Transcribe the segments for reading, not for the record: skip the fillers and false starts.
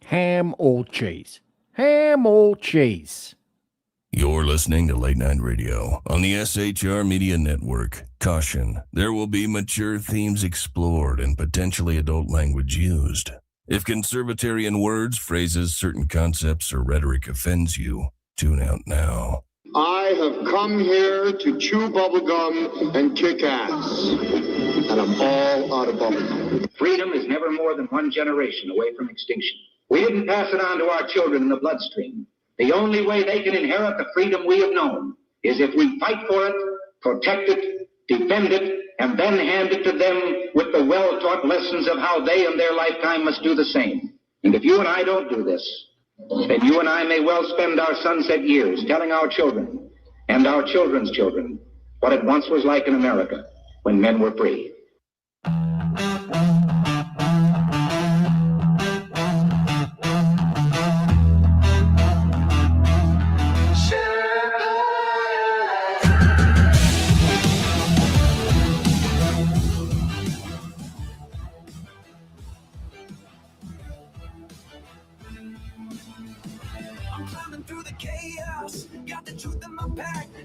Ham old cheese. Ham old cheese. You're listening to Late Night Radio on the SHR Media Network. Caution, there will be mature themes explored and potentially adult language used. If conservatarian words, phrases, certain concepts, or rhetoric offends you, tune out now. I have come here to chew bubblegum and kick ass. And I'm all out of bubblegum. Freedom is never more than one generation away from extinction. We didn't pass it on to our children in the bloodstream. The only way they can inherit the freedom we have known is if we fight for it, protect it, defend it, and then hand it to them with the well-taught lessons of how they in their lifetime must do the same. And if you and I don't do this, then you and I may well spend our sunset years telling our children and our children's children what it once was like in America when men were free.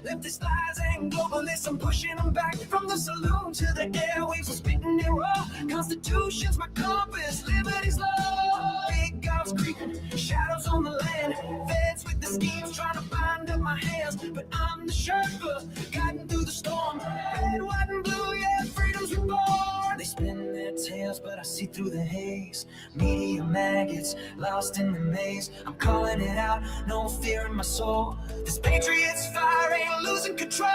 Leftist lies and globalists, I'm pushing them back. From the saloon to the airwaves, I'm spitting it raw. Constitution's my compass, liberty's law. Big guns creeping, shadows on the land. Feds with the schemes trying to bind up my hands. But I'm the Sherpa, guiding through the storm. Red, white, and blue, yeah, freedom's reborn. They spin their tails, but I see through the haze. Media maggots, lost in the maze. I'm calling it out, no fear in my soul. This patriot's fire ain't losing control.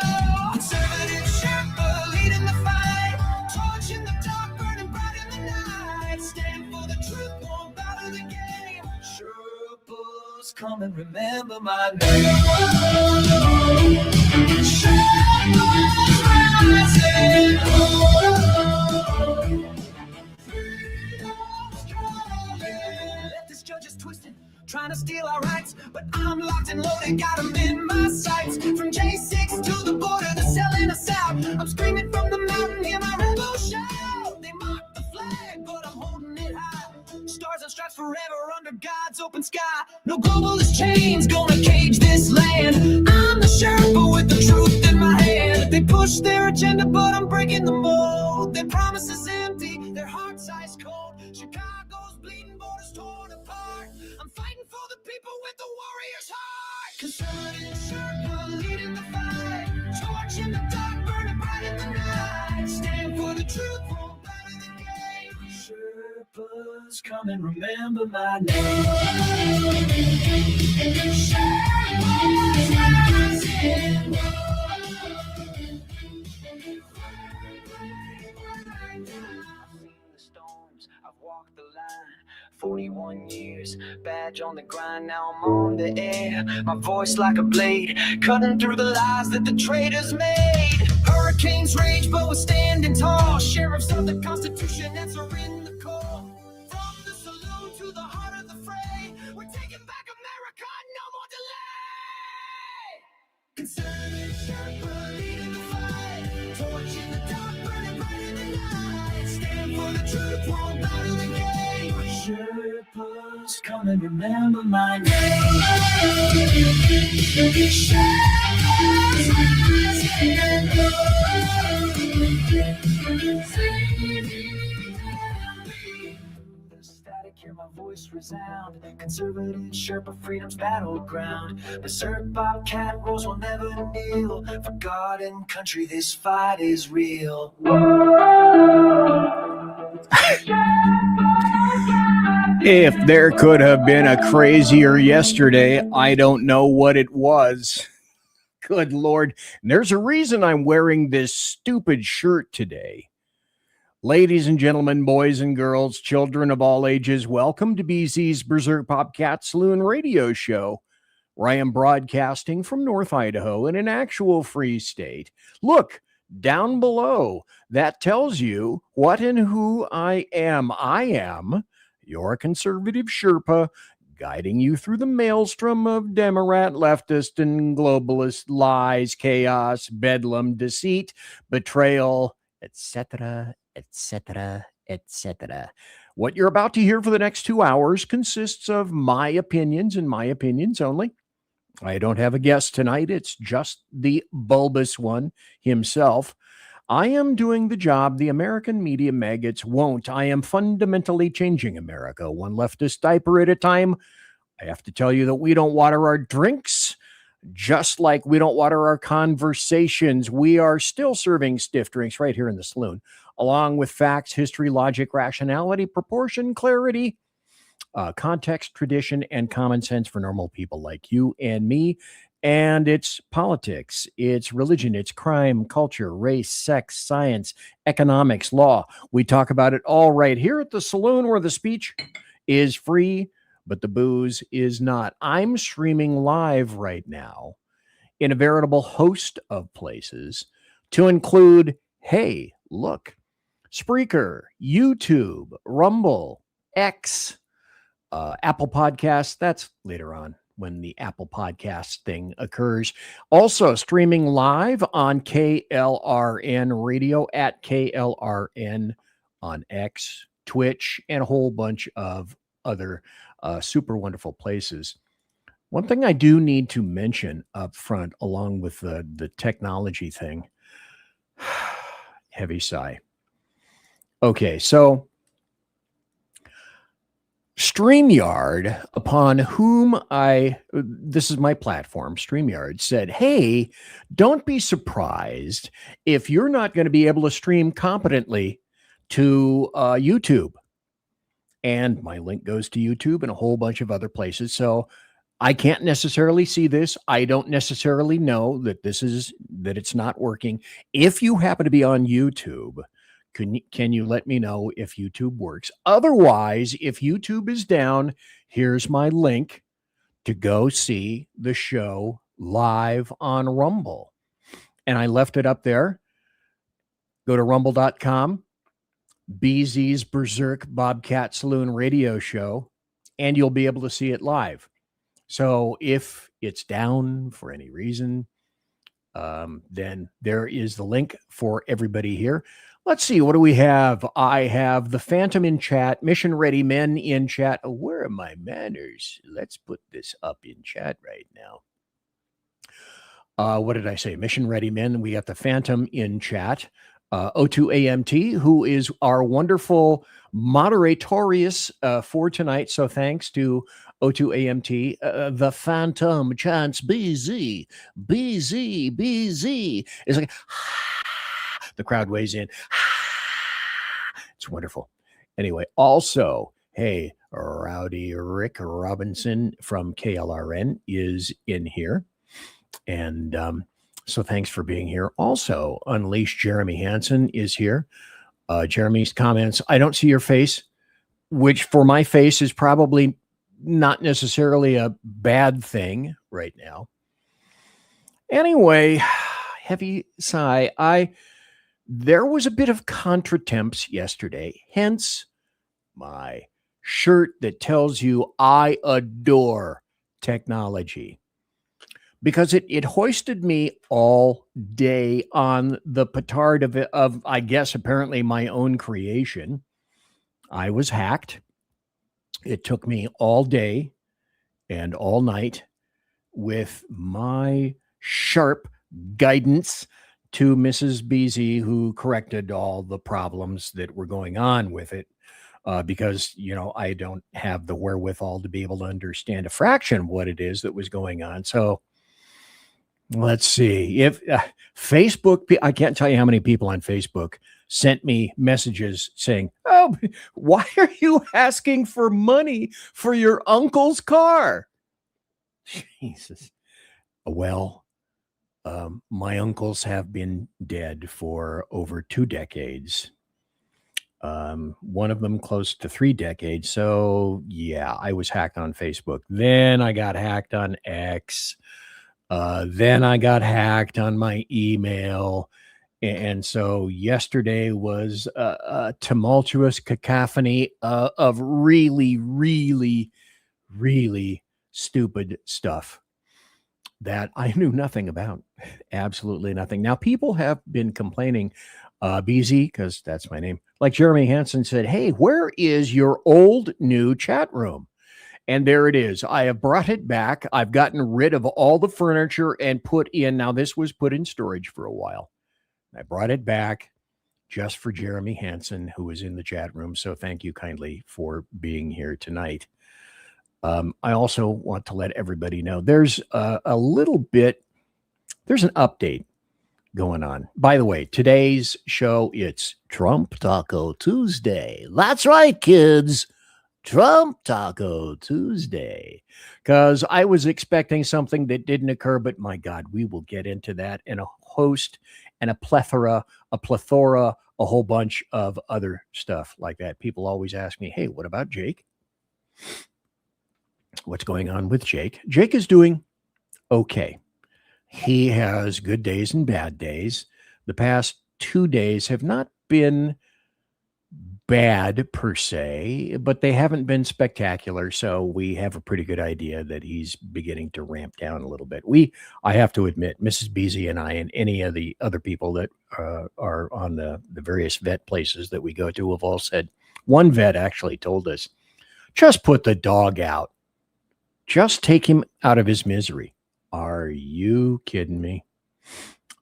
Conservative Sherpa leading the fight. Torch in the dark, burning bright in the night. Stand for the truth, won't bow to the game. Sherpas, come and remember my name. Sherpas rising. Leftist judges twisted, trying to steal our rights, but I'm locked and loaded, got them in my sights. From J6 to the border, they're selling us out. I'm screaming from the mountain, hear my rebel shout. They mock the flag, but I'm holding it high. Stars and stripes forever under God's open sky. No globalist chains gonna cage this land. I'm the Sherpa with the truth in my hand. They push their agenda, but I'm breaking the mold. Their promises empty, their hearts ice cold. Chicago's bleeding, borders torn apart. I'm fighting for the people with the warrior's heart. Conservative Sherpa leading the fight. Torch in the dark, burning bright in the night. Stand for the truth, won't bow to the game. Sherpas, come and remember my name. Sherpas rising. I've walked the line, 41 years, badge on the grind, now I'm on the air. My voice like a blade, cutting through the lies that the traitors made. Hurricanes rage, but we're standing tall. Sheriffs of the Constitution answering the call. From the saloon to the heart of the fray, we're taking back America, no more delay. Conservative Sherpa leading the fight. Torch in the dark, burning bright in the night. Stand for the truth, won't bow to the game. Sherpas, come and remember my name. Sherpas the static, hear my voice resound. Conservative Sherpa, freedom's battleground. Berserk, Bobcat, rules will never kneel. For God and country, this fight is real. If there could have been a crazier yesterday, I don't know what it was. Good Lord. And there's a reason I'm wearing this stupid shirt today. Ladies and gentlemen, boys and girls, children of all ages, welcome to BZ's Berserk Bobcat Saloon radio show, where I am broadcasting from North Idaho in an actual free state. Look, down below, that tells you what and who I am. I am your conservative Sherpa, guiding you through the maelstrom of Demorat, leftist, and globalist lies, chaos, bedlam, deceit, betrayal, etc., etc., etc. What you're about to hear for the next 2 hours consists of my opinions and my opinions only. I don't have a guest tonight. It's just the bulbous one himself. I am doing the job the American media maggots won't. I am fundamentally changing America, one leftist diaper at a time. I have to tell you that we don't water our drinks, just like we don't water our conversations. We are still serving stiff drinks right here in the saloon, along with facts, history, logic, rationality, proportion, clarity, context, tradition, and common sense for normal people like you and me. And it's politics, it's religion, it's crime, culture, race, sex, science, economics, law. We talk about it all right here at the saloon, where the speech is free, but the booze is not. I'm streaming live right now in a veritable host of places, to include, hey, look, Spreaker, YouTube, Rumble, X, Apple Podcasts. That's later on when the Apple Podcast thing occurs. Also streaming live on KLRN Radio, at KLRN on X, Twitch, and a whole bunch of other super wonderful places. One thing I do need to mention up front, along with the technology thing, heavy sigh. Okay, so StreamYard, upon whom this is my platform, StreamYard, said, hey, don't be surprised if you're not going to be able to stream competently to YouTube. And my link goes to YouTube and a whole bunch of other places. So I can't necessarily see this. I don't necessarily know that it's not working. If you happen to be on YouTube, can you let me know if YouTube works? Otherwise, if YouTube is down, here's my link to go see the show live on Rumble. And I left it up there. Go to rumble.com, BZ's Berserk Bobcat Saloon radio show, and you'll be able to see it live. So if it's down for any reason, then there is the link for everybody here. Let's see, what do we have? I have the Phantom in chat, Mission Ready Men in chat. Oh, where are my manners? Let's put this up in chat right now. What did I say? Mission Ready Men. We got the Phantom in chat. O2AMT, who is our wonderful moderatorius for tonight. So thanks to O2AMT, the Phantom Chance BZ. It's like, the crowd weighs in. It's wonderful. Anyway, also, hey, Rowdy Rick Robinson from KLRN is in here. And so thanks for being here. Also, Unleash Jeremy Hansen is here. Jeremy's comments, I don't see your face, which for my face is probably not necessarily a bad thing right now. Anyway, heavy sigh. There was a bit of contretemps yesterday, hence my shirt that tells you I adore technology, because it hoisted me all day on the petard of, I guess, apparently my own creation. I was hacked. It took me all day and all night with my sharp guidance to Mrs. BZ, who corrected all the problems that were going on with it, because, I don't have the wherewithal to be able to understand a fraction of what it is that was going on. So let's see. If Facebook, I can't tell you how many people on Facebook sent me messages saying, oh, why are you asking for money for your uncle's car? Jesus. Well, my uncles have been dead for over 2 decades. One of them close to 3 decades. So yeah, I was hacked on Facebook. Then I got hacked on X. Then I got hacked on my email. And so yesterday was a tumultuous cacophony of really, really, really stupid stuff that I knew nothing about. Absolutely nothing. Now, people have been complaining BZ, because that's my name. Like Jeremy Hansen said, hey, where is your old new chat room? And there it is. I have brought it back. I've gotten rid of all the furniture and put in. Now, this was put in storage for a while. I brought it back just for Jeremy Hansen, who was in the chat room. So thank you kindly for being here tonight. I also want to let everybody know there's an update going on. By the way, today's show, it's Trump Taco Tuesday. That's right, kids. Trump Taco Tuesday. Because I was expecting something that didn't occur, but my God, we will get into that and a host and a plethora, a whole bunch of other stuff like that. People always ask me, hey, what about Jake? What's going on with Jake? Jake is doing okay. He has good days and bad days. The past 2 days have not been bad per se, but they haven't been spectacular. So we have a pretty good idea that he's beginning to ramp down a little bit. I have to admit, Mrs. Beasy and I and any of the other people that are on the various vet places that we go to have all said, one vet actually told us, just put the dog out. Just take him out of his misery. Are you kidding me?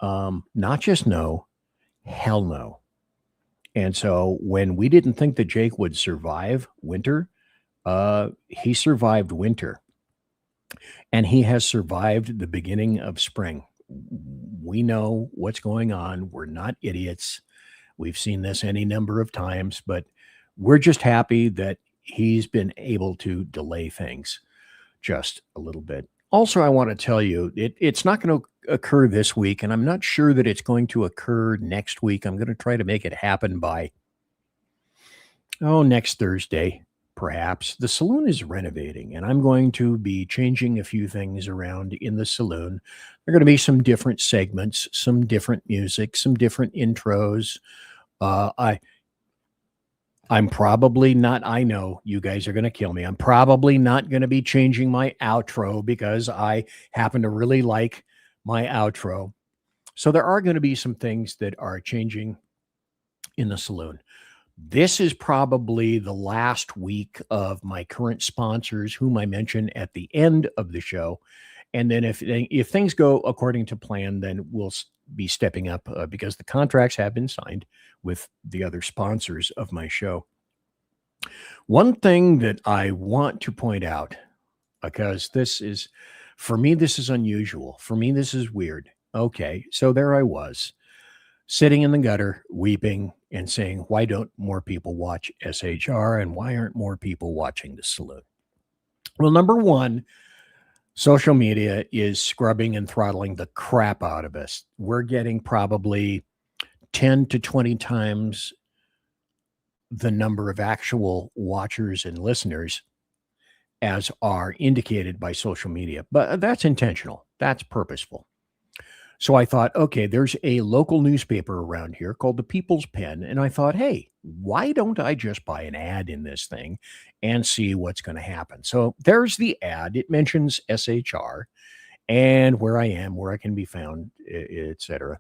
Not just no, hell no. And so when we didn't think that Jake would survive winter, he survived winter. And he has survived the beginning of spring. We know what's going on. We're not idiots. We've seen this any number of times, but we're just happy that he's been able to delay things just a little bit. Also, I want to tell you, it's not going to occur this week, and I'm not sure that it's going to occur next week. I'm going to try to make it happen by, next Thursday, perhaps. The saloon is renovating, and I'm going to be changing a few things around in the saloon. There are going to be some different segments, some different music, some different intros. I'm probably not, I know you guys are going to kill me. I'm probably not going to be changing my outro because I happen to really like my outro. So there are going to be some things that are changing in the saloon. This is probably the last week of my current sponsors, whom I mention at the end of the show. And then if things go according to plan, then we'll be stepping up because the contracts have been signed with the other sponsors of my show. One thing that I want to point out, because for me, this is unusual. For me, this is weird. Okay, so there I was, sitting in the gutter, weeping and saying, why don't more people watch SHR and why aren't more people watching the Saloon? Well, number one, social media is scrubbing and throttling the crap out of us. We're getting probably 10 to 20 times the number of actual watchers and listeners as are indicated by social media. But that's intentional. That's purposeful. So I thought, okay, there's a local newspaper around here called the People's Pen. And I thought, hey, why don't I just buy an ad in this thing and see what's going to happen? So there's the ad. It mentions SHR and where I am, where I can be found, etc.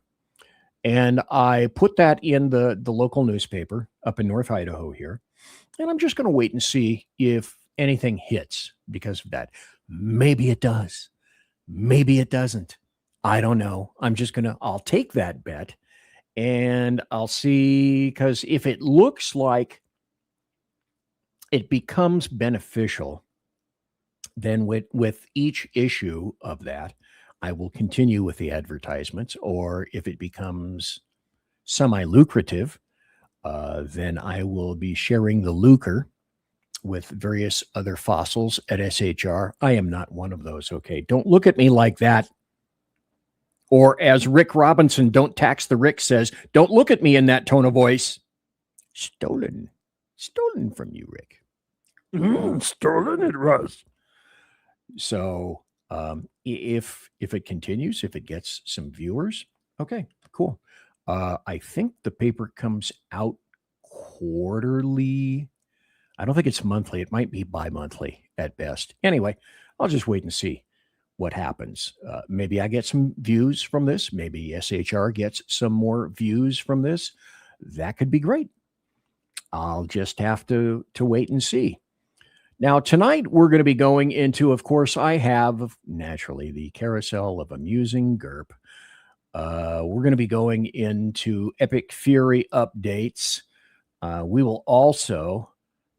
And I put that in the local newspaper up in North Idaho here. And I'm just going to wait and see if anything hits because of that. Maybe it does. Maybe it doesn't. I don't know. I'll take that bet and I'll see, because if it looks like it becomes beneficial, then with each issue of that, I will continue with the advertisements, or if it becomes semi-lucrative, then I will be sharing the lucre with various other fossils at SHR. I am not one of those, okay? Don't look at me like that. Or as Rick Robinson, Don't Tax the Rick, says, don't look at me in that tone of voice. Stolen from you, Rick. Stolen it was. So if it continues, if it gets some viewers, okay, cool. I think the paper comes out quarterly. I don't think it's monthly. It might be bi-monthly at best. Anyway, I'll just wait and see what happens. Maybe I get some views from this. Maybe SHR gets some more views from this. That could be great. I'll just have to wait and see. Now, tonight we're going to be going into, of course, I have naturally the carousel of amusing GURP. We're going to be going into Epic Fury updates. We will also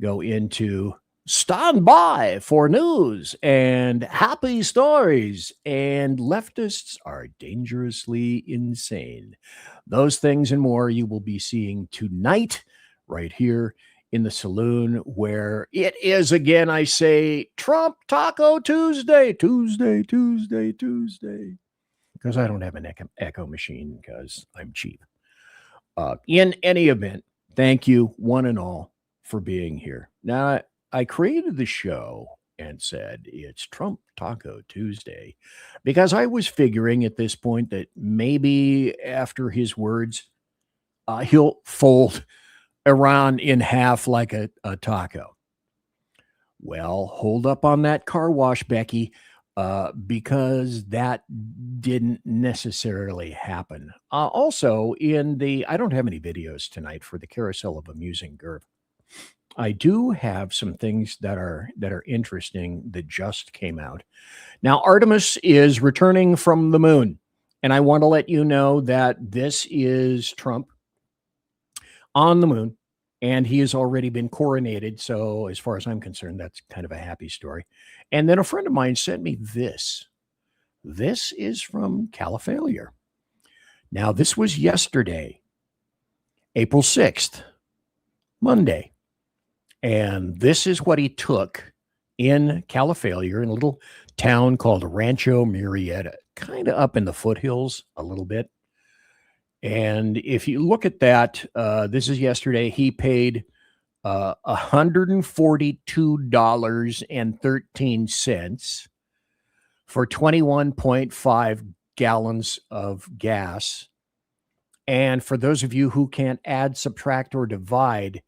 go into stand by for news and happy stories, and leftists are dangerously insane. Those things and more you will be seeing tonight right here in the Saloon, where it is again, I say, Trump Taco Tuesday, because I don't have an echo machine because I'm cheap. In any event, thank you one and all for being here. Now, I created the show and said it's Trump Taco Tuesday because I was figuring at this point that maybe after his words, he'll fold Iran in half like a taco. Well, hold up on that car wash, Becky, because that didn't necessarily happen. Also, I don't have any videos tonight for the Carousel of Amusing GURP. I do have some things that are interesting that just came out. Now, Artemis is returning from the moon, and I want to let you know that this is Trump on the moon, and he has already been coronated. So as far as I'm concerned, that's kind of a happy story. And then a friend of mine sent me this. This is from Califailure. Now, this was yesterday, April 6th, Monday. And this is what he took in Califailure, in a little town called Rancho Murrieta, kind of up in the foothills a little bit. And if you look at that, this is yesterday, he paid $142.13 for 21.5 gallons of gas. And for those of you who can't add, subtract, or divide,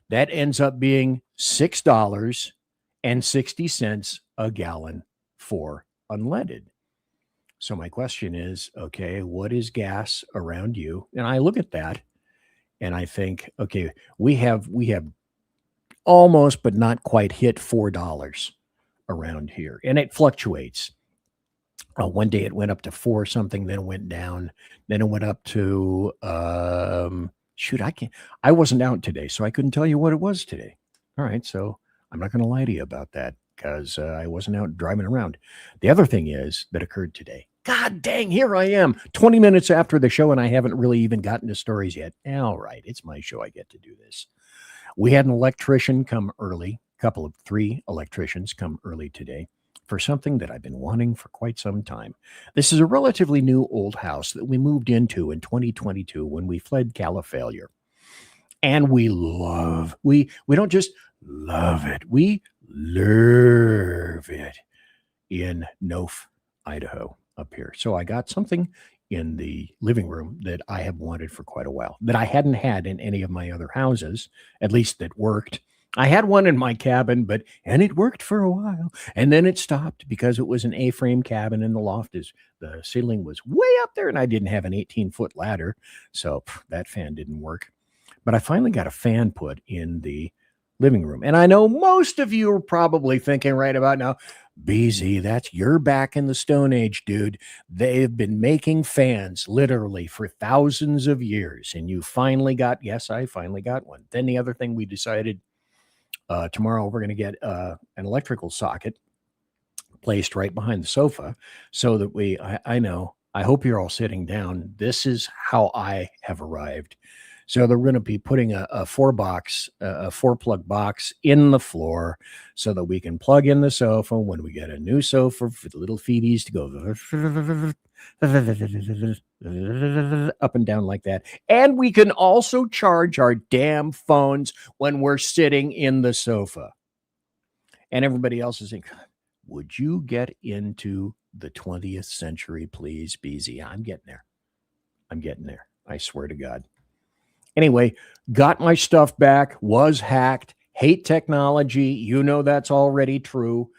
that ends up being $6.60 a gallon for unleaded. So my question is, okay, what is gas around you? And I look at that and I think, okay, we have almost, but not quite hit $4 around here. And it fluctuates. One day it went up to 4 something, then it went down, then it went up to, I wasn't out today, so I couldn't tell you what it was today. All right. So I'm not going to lie to you about that because I wasn't out driving around. The other thing is that occurred today. God dang, here I am 20 minutes after the show and I haven't really even gotten to stories yet. All right. It's my show. I get to do this. We had an electrician come early, 3 electricians come early today for something that I've been wanting for quite some time. This is a relatively new old house that we moved into in 2022 when we fled Califailure. And we don't just love it, we love it in Nof, Idaho up here. So I got something in the living room that I have wanted for quite a while, that I hadn't had in any of my other houses, at least that worked. I had one in my cabin, and it worked for a while, and then it stopped because it was an A-frame cabin, and the ceiling was way up there, and I didn't have an 18-foot ladder, so that fan didn't work. But I finally got a fan put in the living room, and I know most of you are probably thinking right about now, BZ, you're back in the Stone Age, dude. They've been making fans literally for thousands of years, and I finally got one. Then the other thing we decided, tomorrow we're going to get an electrical socket placed right behind the sofa so that I hope you're all sitting down. This is how I have arrived. So they're going to be putting a 4-plug box in the floor so that we can plug in the sofa when we get a new sofa for the little feeties to go up and down like that. And we can also charge our damn phones when we're sitting in the sofa. And everybody else is saying, would you get into the 20th century, please, BZ? I'm getting there. I swear to God. Anyway, got my stuff back, was hacked, hate technology. That's already true.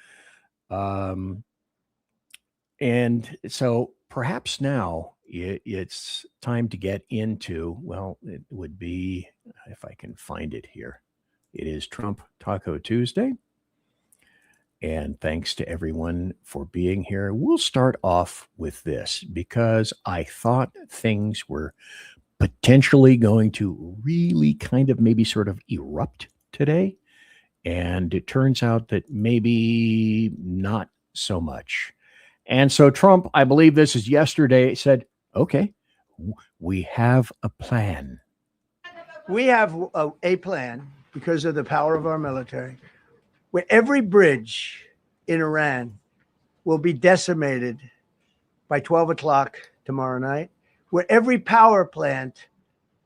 And so perhaps now it's time to get into, well, it would be, if I can find it here, it is Trump Taco Tuesday. And thanks to everyone for being here. We'll start off with this because I thought things were potentially going to really kind of maybe sort of erupt today. And it turns out that maybe not so much. And so Trump, I believe this is yesterday, said, okay, we have a plan. We have a plan because of the power of our military, where every bridge in Iran will be decimated by 12 o'clock tomorrow night, where every power plant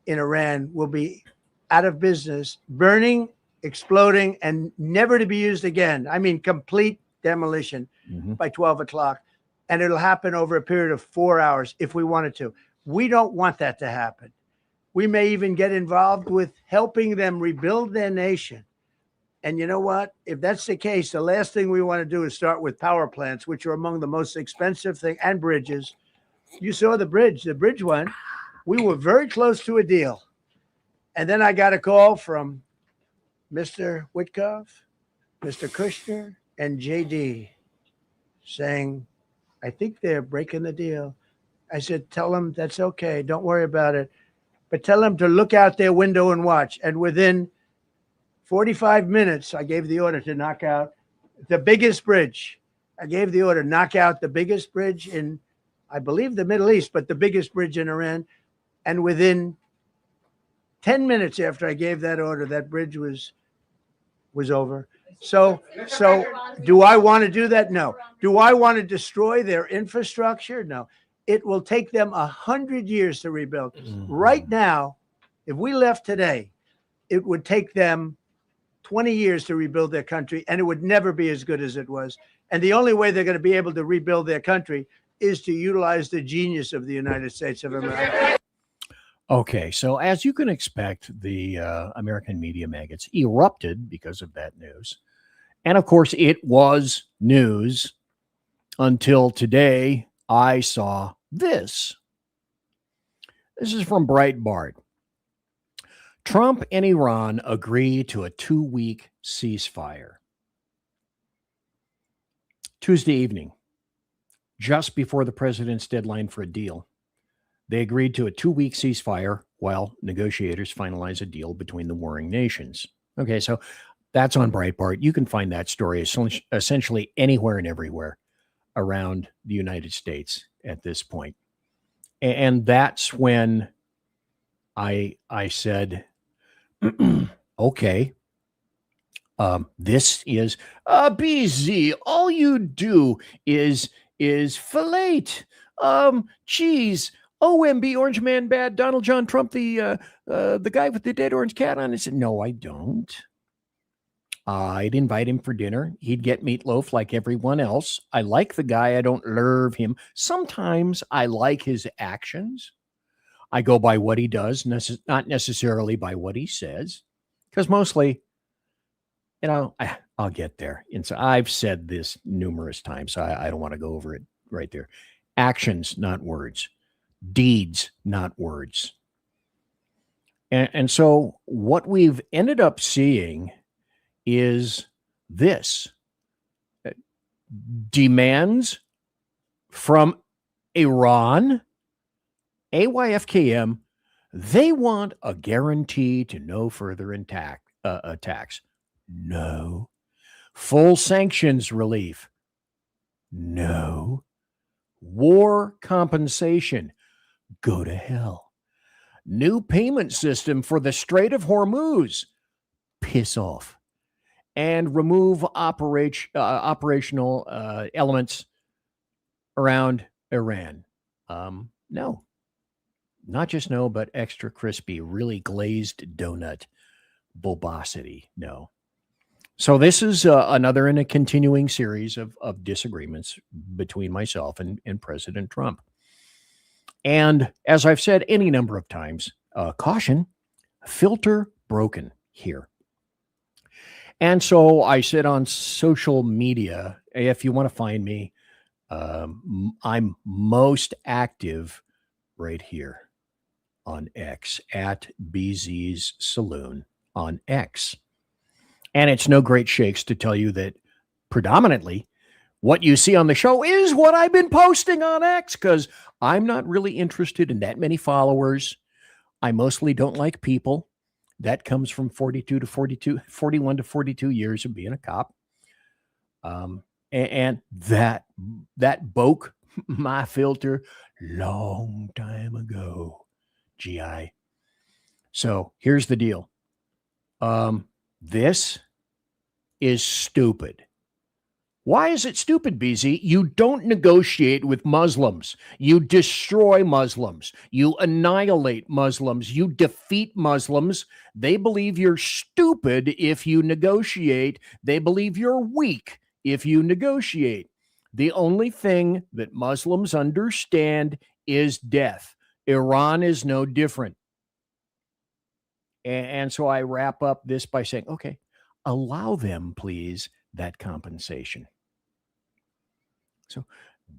in Iran will be out of business, burning, exploding, and never to be used again. I mean, complete demolition by 12 o'clock. And it'll happen over a period of 4 hours if we wanted to. We don't want that to happen. We may even get involved with helping them rebuild their nation. And you know what? If that's the case, the last thing we want to do is start with power plants, which are among the most expensive thing, and bridges. You saw the bridge one. We were very close to a deal. And then I got a call from Mr. Witkoff, Mr. Kushner, and JD saying, I think they're breaking the deal. I said, tell them that's okay. Don't worry about it. But tell them to look out their window and watch. And within 45 minutes, I gave the order to knock out the biggest bridge. I gave the order, knock out the biggest bridge in, I believe, the Middle East, but the biggest bridge in Iran. And within 10 minutes after I gave that order, that bridge was over. So do I want to do that? No. Do I want to destroy their infrastructure? No. It will take them 100 years to rebuild. Right now, if we left today, it would take them 20 years to rebuild their country, and it would never be as good as it was. And the only way they're going to be able to rebuild their country is to utilize the genius of the United States of America. Okay, so as you can expect, the American media maggots erupted because of that news. And of course, it was news until today I saw this. This is from Breitbart. Trump and Iran agree to a 2-week ceasefire. Tuesday evening, just before the president's deadline for a deal, they agreed to a 2-week ceasefire while negotiators finalize a deal between the warring nations. Okay, so that's on Breitbart. You can find that story essentially anywhere and everywhere around the United States at this point. And that's when I said, okay, this is BZ. All you do is fillet cheese. OMB, Orange Man Bad, Donald John Trump, the guy with the dead orange cat on. I said, no, I don't. I'd invite him for dinner. He'd get meatloaf like everyone else. I like the guy. I don't love him. Sometimes I like his actions. I go by what he does, not necessarily by what he says, because mostly, I'll get there. And so I've said this numerous times, so I don't want to go over it right there. Actions, not words. Deeds, not words. And so what we've ended up seeing is this. Demands from Iran, AYFKM, they want a guarantee to no further attacks. No. Full sanctions relief. No. War compensation. Go to hell. New payment system for the Strait of Hormuz. Piss off. And remove operational elements around Iran. No. Not just no, but extra crispy, really glazed donut bulbosity. No. So this is another in a continuing series of disagreements between myself and President Trump. And as I've said any number of times, caution, filter broken here. And so I said on social media, if you want to find me, I'm most active right here on X at BZ's Saloon on X. And it's no great shakes to tell you that predominantly what you see on the show is what I've been posting on X, because I'm not really interested in that many followers. I mostly don't like people. That comes from 41 to 42 years of being a cop. And that broke my filter long time ago. GI. So here's the deal. This is stupid. Why is it stupid, BZ? You don't negotiate with Muslims. You destroy Muslims. You annihilate Muslims. You defeat Muslims. They believe you're stupid if you negotiate. They believe you're weak if you negotiate. The only thing that Muslims understand is death. Iran is no different. And so I wrap up this by saying, okay, allow them, please, that compensation. So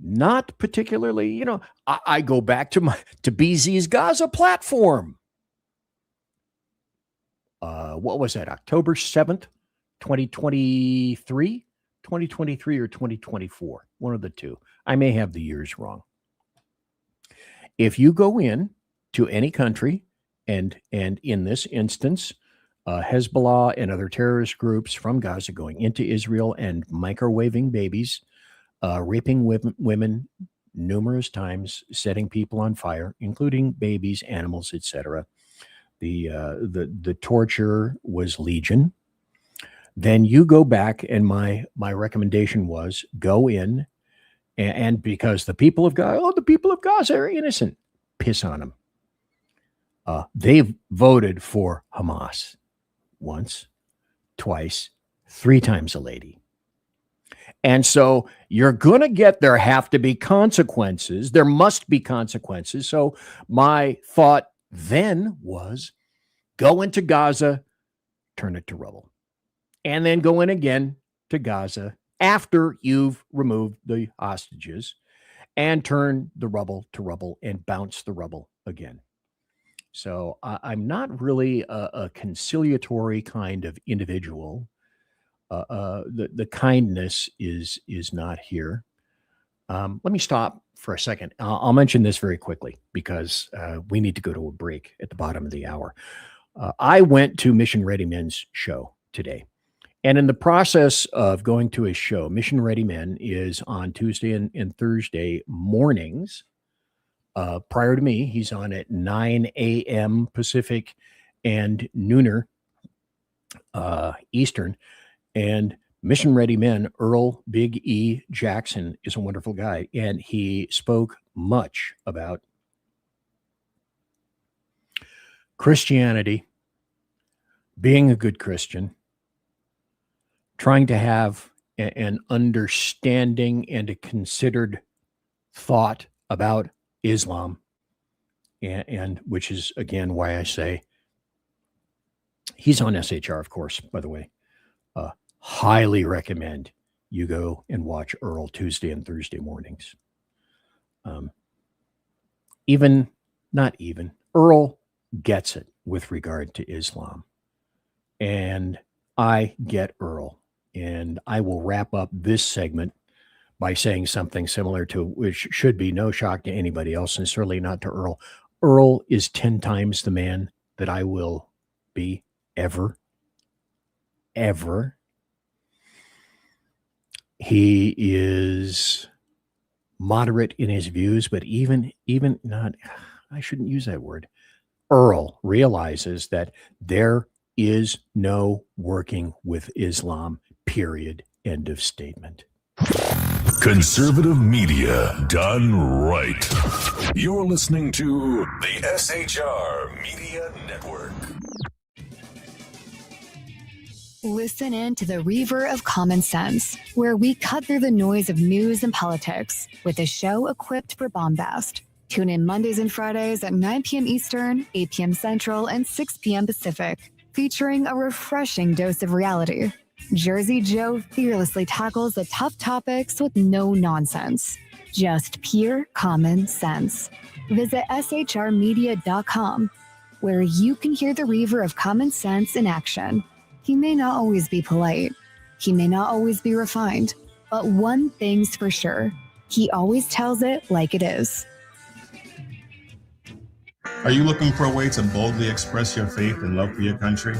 not particularly, I go back to BZ's Gaza platform. What was that? October 7th, 2023 or 2024, one of the two. I may have the years wrong. If you go in to any country, and in this instance, Hezbollah and other terrorist groups from Gaza going into Israel and microwaving babies, raping women numerous times, setting people on fire, including babies, animals, etc. The torture was legion. Then you go back, and my recommendation was go in, and because the people of Gaza are innocent, piss on them. They've voted for Hamas once, twice, 3 times a lady. And so you're going to there have to be consequences. There must be consequences. So my thought then was go into Gaza, turn it to rubble, and then go in again to Gaza after you've removed the hostages and turn the rubble to rubble and bounce the rubble again. So I'm not really a conciliatory kind of individual. The kindness is not here. Let me stop for a second. I'll mention this very quickly because we need to go to a break at the bottom of the hour. I went to Mission Ready Men's show today. And in the process of going to his show, Mission Ready Men is on Tuesday and Thursday mornings. Prior to me, he's on at 9 a.m. Pacific and nooner Eastern. And Mission Ready Men, Earl Big E Jackson, is a wonderful guy. And he spoke much about Christianity, being a good Christian, trying to have an understanding and a considered thought about Islam, and which is, again, why I say he's on SHR, of course, by the way. Highly recommend you go and watch Earl Tuesday and Thursday mornings. Earl gets it with regard to Islam. And I get Earl. And I will wrap up this segment by saying something similar to, which should be no shock to anybody else, and certainly not to Earl. Earl is 10 times the man that I will be ever. He is moderate in his views, but even not, I shouldn't use that word. Earl realizes that there is no working with Islam, period, end of statement. Conservative media done right. You're listening to the SHR Media Network. Listen in to the Reaver of Common Sense, where we cut through the noise of news and politics with a show equipped for bombast. Tune in Mondays and Fridays at 9 p.m. Eastern, 8 p.m. Central, and 6 p.m. Pacific, featuring a refreshing dose of reality. Jersey Joe fearlessly tackles the tough topics with no nonsense, just pure common sense. Visit shrmedia.com, where you can hear the Reaver of Common Sense in action. He may not always be polite, he may not always be refined, but one thing's for sure, he always tells it like it is. Are you looking for a way to boldly express your faith and love for your country?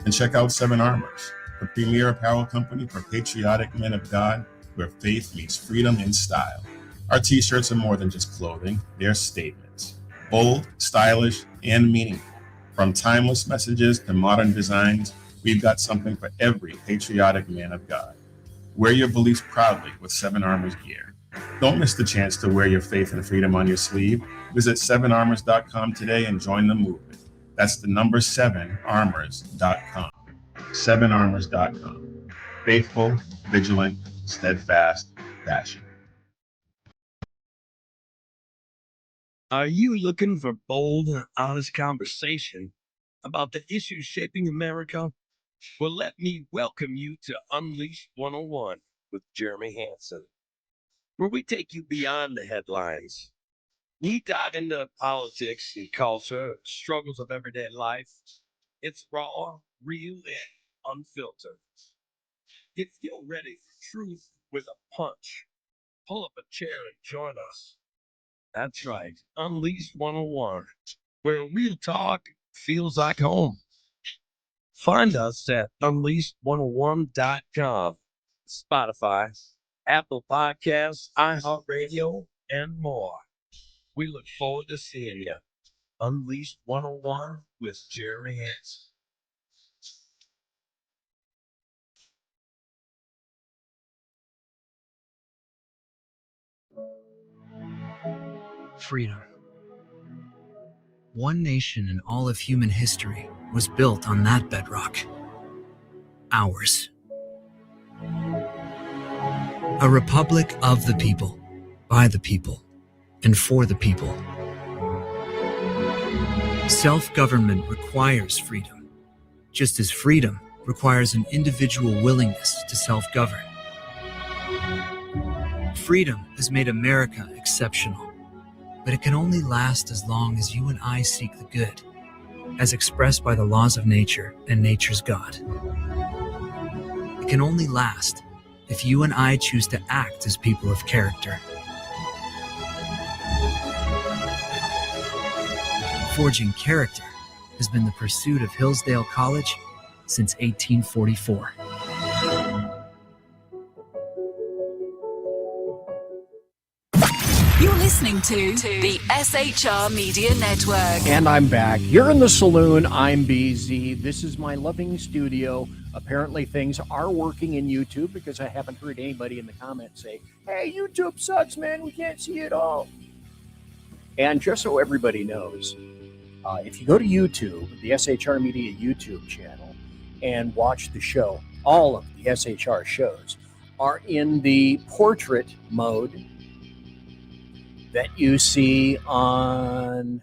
Then check out Seven Armors, the premier apparel company for patriotic men of God, where faith meets freedom in style. Our t-shirts are more than just clothing, they're statements. Bold, stylish, and meaningful. From timeless messages to modern designs, we've got something for every patriotic man of God. Wear your beliefs proudly with Seven Armors gear. Don't miss the chance to wear your faith and freedom on your sleeve. Visit 7armors.com today and join the movement. That's the number 7armors.com. 7armors.com. Faithful, vigilant, steadfast, passion. Are you looking for bold and honest conversation about the issues shaping America? Well, let me welcome you to Unleashed 101 with Jeremy Hansen, where we take you beyond the headlines. We dive into politics and culture, struggles of everyday life. It's raw, real, and unfiltered. If you're ready for truth with a punch, pull up a chair and join us. That's right, Unleashed 101, where real talk feels like home. Find us at unleashed101.com, Spotify, Apple Podcasts, iHeartRadio, and more. We look forward to seeing you. Unleashed 101 with Jeremy Hansen. Freedom. One nation in all of human history was built on that bedrock. Ours. A republic of the people, by the people, and for the people. Self-government requires freedom, just as freedom requires an individual willingness to self-govern. Freedom has made America exceptional, but it can only last as long as you and I seek the good, as expressed by the laws of nature and nature's God. It can only last if you and I choose to act as people of character. Forging character has been the pursuit of Hillsdale College since 1844. You're listening to the SHR Media Network. And I'm back. You're in the saloon. I'm BZ. This is my loving studio. Apparently things are working in YouTube because I haven't heard anybody in the comments say, hey, YouTube sucks, man. We can't see it all. And just so everybody knows, if you go to YouTube, the SHR Media YouTube channel, and watch the show, all of the SHR shows are in the portrait mode that you see on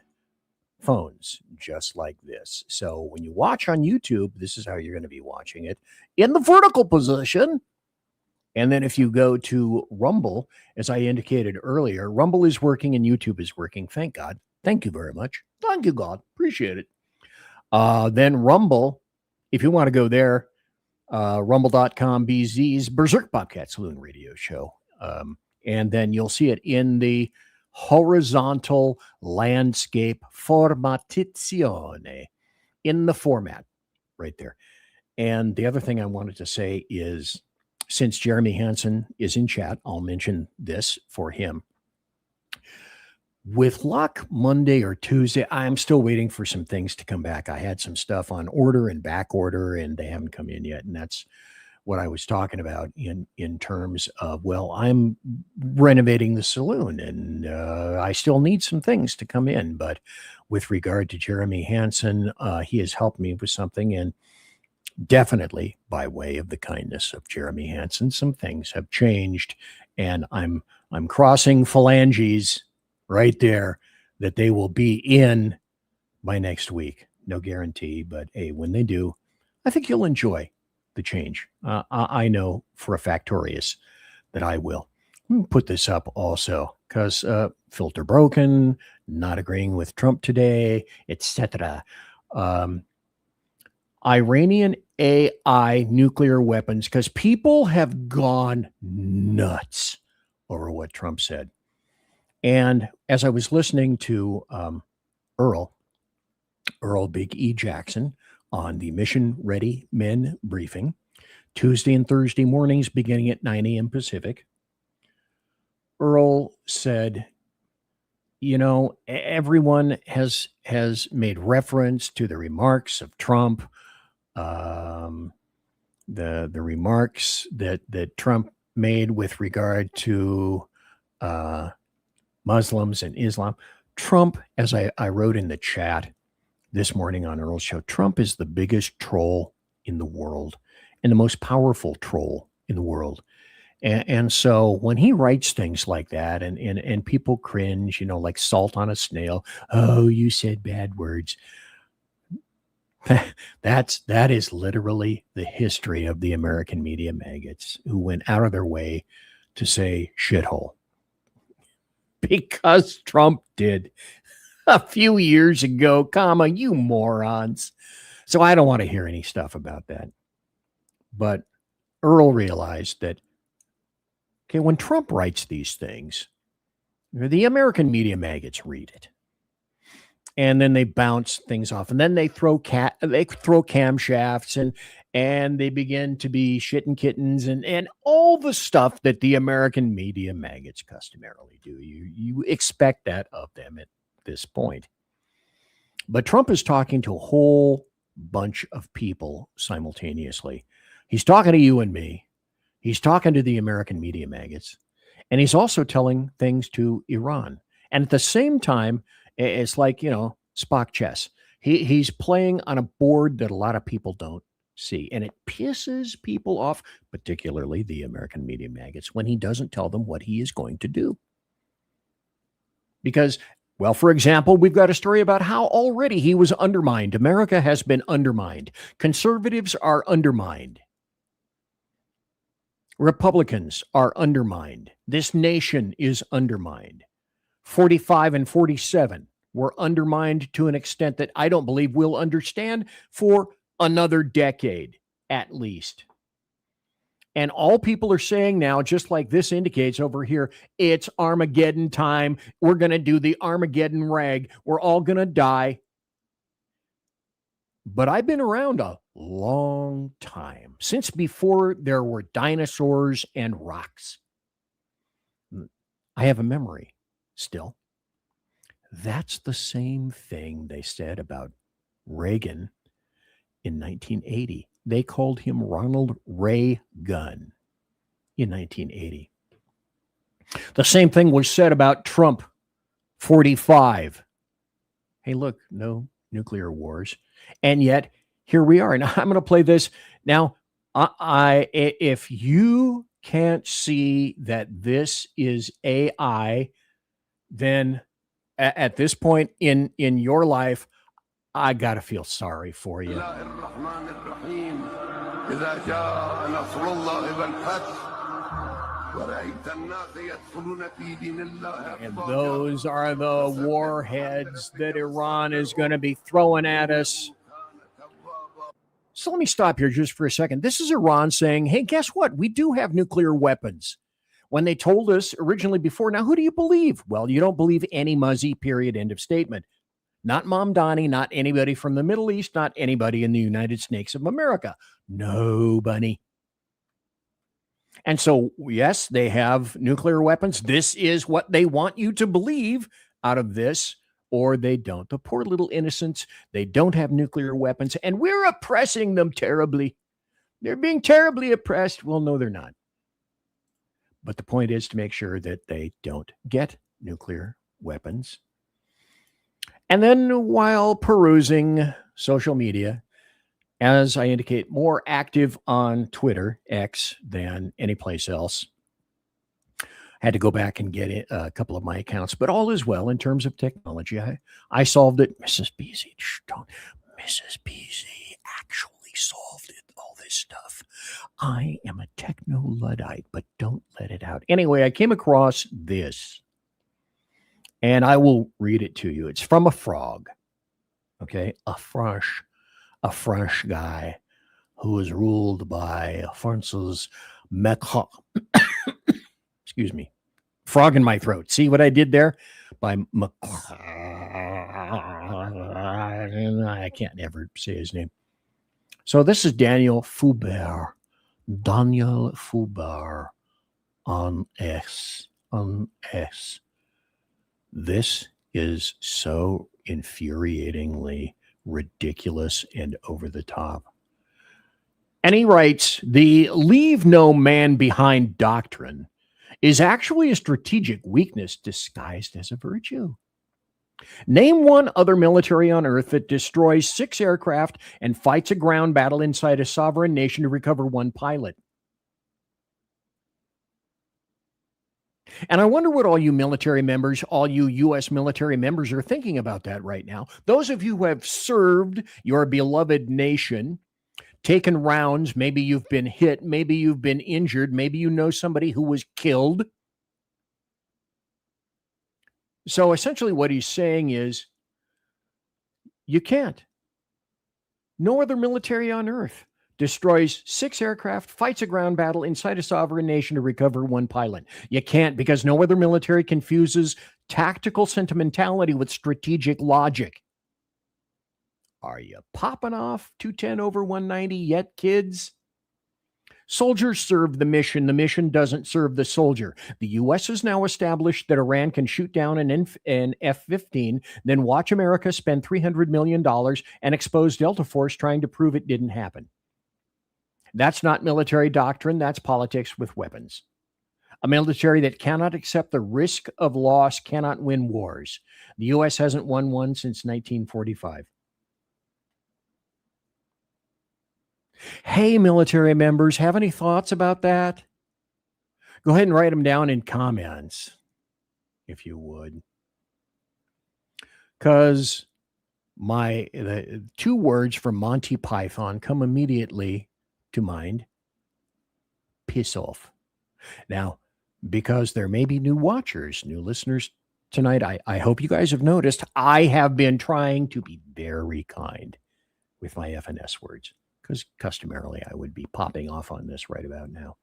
phones, just like this. So when you watch on YouTube, this is how you're going to be watching it, in the vertical position. And then if you go to Rumble, as I indicated earlier, Rumble is working and YouTube is working. Thank God. Thank you very much. Thank you, God. Appreciate it. Then Rumble, if you want to go there, rumble.com BZ's Berserk Bobcat Saloon radio show. And then you'll see it in the horizontal landscape formattizione, in the format right there. And the other thing I wanted to say is, since Jeremy Hansen is in chat, I'll mention this for him. With luck, Monday or Tuesday, I'm still waiting for some things to come back. I had some stuff on order and back order, and they haven't come in yet. And that's what I was talking about in terms of, well, I'm renovating the saloon, and I still need some things to come in. But with regard to Jeremy Hansen, he has helped me with something, and definitely by way of the kindness of Jeremy Hansen, some things have changed, and I'm crossing phalanges right there that they will be in by next week. No guarantee, but hey, when they do, I think you'll enjoy the change. I know for a factorious that I will. Put this up also because filter broken, not agreeing with Trump today, etc. Iranian AI nuclear weapons, because people have gone nuts over what Trump said. And as I was listening to Earl Big E Jackson on the Mission Ready Men briefing, Tuesday and Thursday mornings beginning at 9 a.m. Pacific, Earl said, you know, everyone has made reference to the remarks of Trump, the remarks that Trump made with regard to Muslims and Islam. Trump, as I wrote in the chat this morning on Earl's show, Trump is the biggest troll in the world and the most powerful troll in the world. And so when he writes things like that and people cringe, you know, like salt on a snail, oh, you said bad words. That is literally the history of the American media maggots who went out of their way to say shithole. Because Trump did a few years ago, you morons. So I don't want to hear any stuff about that. But Earl realized that, okay, when Trump writes these things, the American media maggots read it. And then they bounce things off. And then they throw camshafts and they begin to be shitting kittens and all the stuff that the American media maggots customarily do. You expect that of them at this point. But Trump is talking to a whole bunch of people simultaneously. He's talking to you and me. He's talking to the American media maggots. And he's also telling things to Iran. And at the same time, it's like, you know, Spock chess. He's playing on a board that a lot of people don't see. And it pisses people off, particularly the American media maggots, when he doesn't tell them what he is going to do. Because, well, for example, we've got a story about how already he was undermined. America has been undermined. Conservatives are undermined. Republicans are undermined. This nation is undermined. 45 and 47 were undermined to an extent that I don't believe we'll understand for another decade at least. And all people are saying now, just like this indicates over here, it's Armageddon time. We're going to do the Armageddon rag. We're all going to die. But I've been around a long time, since before there were dinosaurs and rocks. I have a memory still. That's the same thing they said about Reagan in 1980. They called him Ronald Ray-Gun in 1980. The same thing was said about Trump, 45. Hey, look, no nuclear wars. And yet, here we are. And I'm going to play this. Now, if you can't see that this is AI, then at this point in your life, I got to feel sorry for you. And those are the warheads that Iran is going to be throwing at us. So let me stop here just for a second. This is Iran saying, hey, guess what? We do have nuclear weapons. When they told us originally before, now who do you believe? Well, you don't believe any Muzzy, period, end of statement. Not Mamdani, not anybody from the Middle East, not anybody in the United States of America. Nobody. And so, yes, they have nuclear weapons. This is what they want you to believe out of this, or they don't. The poor little innocents, they don't have nuclear weapons, and we're oppressing them terribly. They're being terribly oppressed. Well, no, they're not. But the point is to make sure that they don't get nuclear weapons. And then while perusing social media, as I indicate, more active on Twitter, X, than any place else, had to go back and get a couple of my accounts, but all is well in terms of technology. I solved it. Mrs. Beasy actually solved it, all this stuff. I am a techno-Luddite, but don't let it out. Anyway, I came across this, and I will read it to you. It's from a frog, okay? A French guy who was ruled by Francis Merkel. Excuse me. Frog in my throat. See what I did there? By I can't ever say his name. So this is Daniel Foubert. Daniel Foubert on S. This is so infuriatingly ridiculous and over the top. And he writes, the leave no man behind doctrine is actually a strategic weakness disguised as a virtue. Name one other military on earth that destroys 6 aircraft and fights a ground battle inside a sovereign nation to recover 1 pilot. And I wonder what all you military members, all you U.S. military members are thinking about that right now. Those of you who have served your beloved nation, taken rounds, maybe you've been hit, maybe you've been injured, maybe you know somebody who was killed. So essentially what he's saying is, you can't. No other military on earth destroys 6 aircraft, fights a ground battle inside a sovereign nation to recover 1 pilot. You can't, because no other military confuses tactical sentimentality with strategic logic. Are you popping off 210 over 190 yet, kids? Soldiers serve the mission. The mission doesn't serve the soldier. The U.S. has now established that Iran can shoot down an F-15, then watch America spend $300 million and expose Delta Force trying to prove it didn't happen. That's not military doctrine. That's politics with weapons. A military that cannot accept the risk of loss cannot win wars. The U.S. hasn't won one since 1945. Hey, military members, have any thoughts about that? Go ahead and write them down in comments, if you would. Because the 2 words from Monty Python come immediately to mind. Piss off. Now, because there may be new watchers, new listeners tonight, I hope you guys have noticed I have been trying to be very kind with my FNS words, because customarily I would be popping off on this right about now.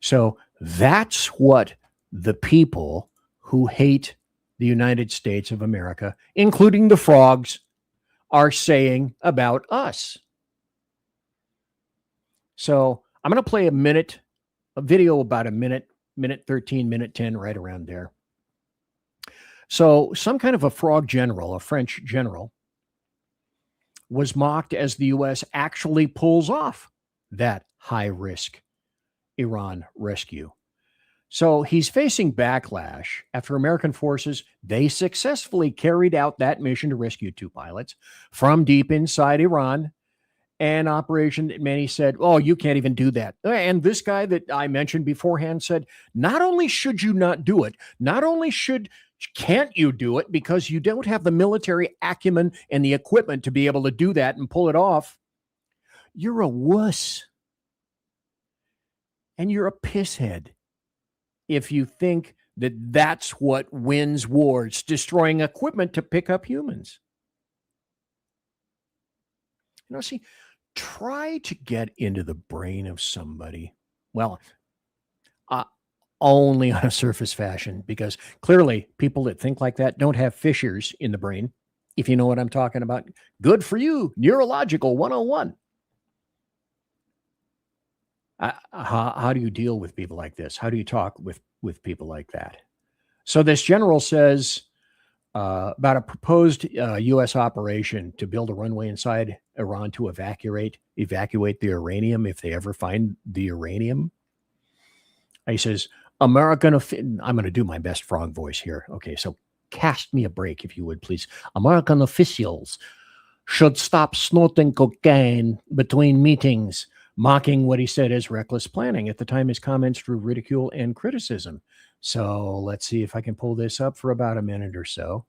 So that's what the people who hate the United States of America, including the frogs, are saying about us. So I'm going to play a video about a minute 13, minute 10, right around there. So some kind of a frog general, a French general, was mocked as the U.S. actually pulls off that high-risk Iran rescue. So he's facing backlash after American forces, they successfully carried out that mission to rescue 2 pilots from deep inside Iran, an operation that many said, oh, you can't even do that. And this guy that I mentioned beforehand said, not only should you not do it, not only can't you do it because you don't have the military acumen and the equipment to be able to do that and pull it off, you're a wuss. And you're a pisshead if you think that that's what wins wars, destroying equipment to pick up humans. You know, see, try to get into the brain of somebody. Well, only on a surface fashion, because clearly people that think like that don't have fissures in the brain, if you know what I'm talking about. Good for you. Neurological 101. How do you deal with people like this? How do you talk with people like that? So this general says about a proposed U.S. operation to build a runway inside Iran to evacuate the uranium if they ever find the uranium. He says, I'm going to do my best frog voice here. Okay, so cast me a break, if you would, please. American officials should stop snorting cocaine between meetings, mocking what he said as reckless planning. At the time, his comments drew ridicule and criticism. So let's see if I can pull this up for about a minute or so.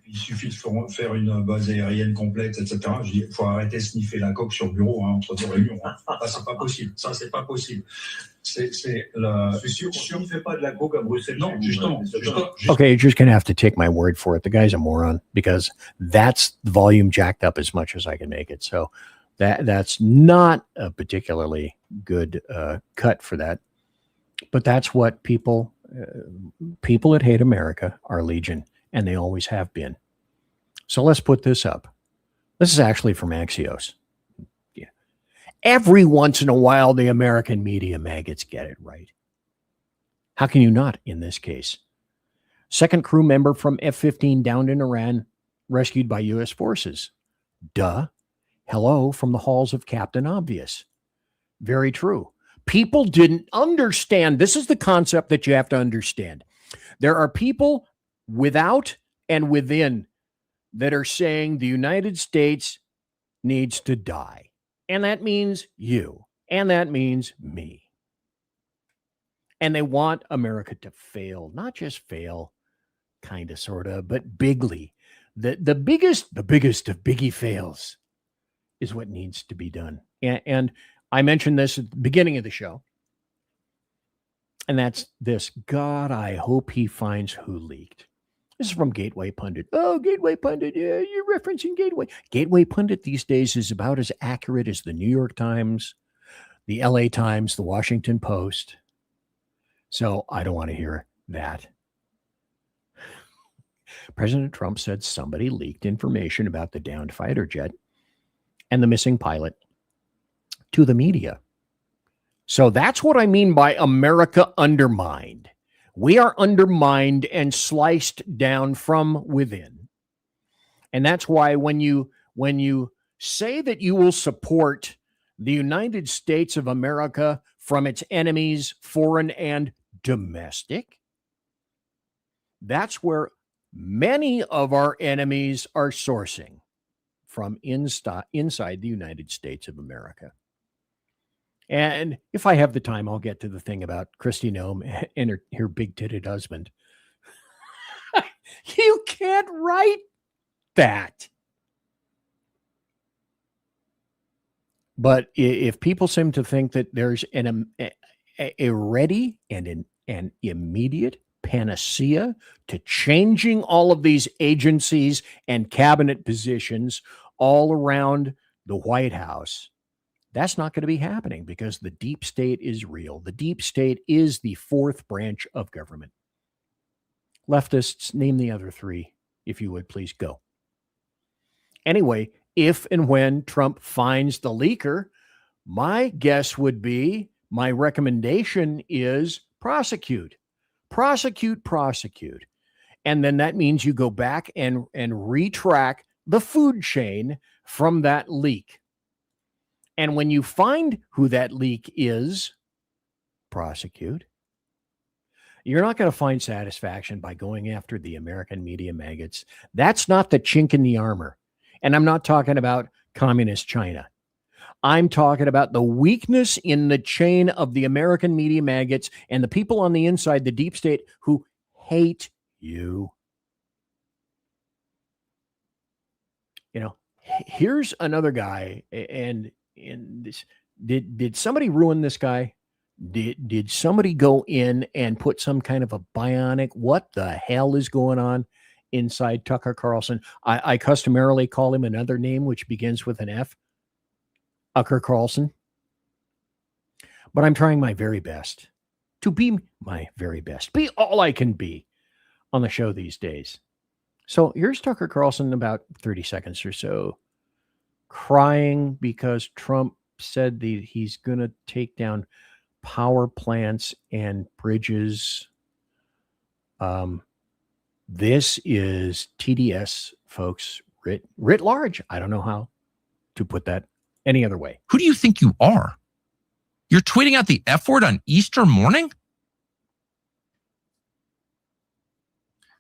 Il suffit de faire une base aérienne complète, etc. Je dis, il faut arrêter de sniffer la coque sur le bureau entre deux réunions. Ça, c'est pas possible. Ça, c'est pas possible. C'est sûr qu'on ne fait pas de la coque à Bruxelles. Non, justement. Okay, you're just going to have to take my word for it. The guy's a moron because that's the volume jacked up as much as I can make it. So that's not a particularly good cut for that. But that's what people that hate America are legion, and they always have been. So let's put this up. This is actually from Axios. Yeah. Every once in a while, the American media maggots get it right. How can you not in this case? Second crew member from F-15 downed in Iran, rescued by U.S. forces. Duh. Hello from the halls of Captain Obvious. Very true. People didn't understand. This is the concept that you have to understand. There are people without and within that are saying the United States needs to die. And that means you. And that means me. And they want America to fail, not just fail, kind of, sort of, but bigly. The biggest of biggie fails is what needs to be done. And I mentioned this at the beginning of the show. And that's this. God, I hope he finds who leaked. This is from Gateway Pundit. Oh, Gateway Pundit. Yeah, you're referencing Gateway. Gateway Pundit these days is about as accurate as the New York Times, the LA Times, the Washington Post. So I don't want to hear that. President Trump said somebody leaked information about the downed fighter jet and the missing pilot to the media. So that's what I mean by America undermined. We are undermined and sliced down from within. And that's why when you say that you will support the United States of America from its enemies, foreign and domestic, that's where many of our enemies are sourcing from inside the United States of America. And if I have the time, I'll get to the thing about Kristi Noem and her big-titted husband. You can't write that. But if people seem to think that there's a ready and an immediate panacea to changing all of these agencies and cabinet positions all around the White House, that's not going to be happening because the deep state is real. The deep state is the fourth branch of government. Leftists, name the other three, if you would please go. Anyway, if and when Trump finds the leaker, my guess would be, my recommendation is prosecute. Prosecute. And then that means you go back and retrack the food chain from that leak. And when you find who that leak is, prosecute. You're not going to find satisfaction by going after the American media maggots. That's not the chink in the armor. And I'm not talking about communist China. I'm talking about the weakness in the chain of the American media maggots and the people on the inside, the deep state, who hate you. You know, here's another guy, and this, did somebody ruin this guy? Did somebody go in and put some kind of a bionic, what the hell is going on inside Tucker Carlson? I customarily call him another name which begins with an F. Tucker Carlson. But I'm trying my very best to be my very best, be all I can be on the show these days. So here's Tucker Carlson, about 30 seconds or so, crying because Trump said that he's going to take down power plants and bridges. This is TDS, folks, writ large. I don't know how to put that any other way. Who do you think you are? You're tweeting out the F word on Easter morning?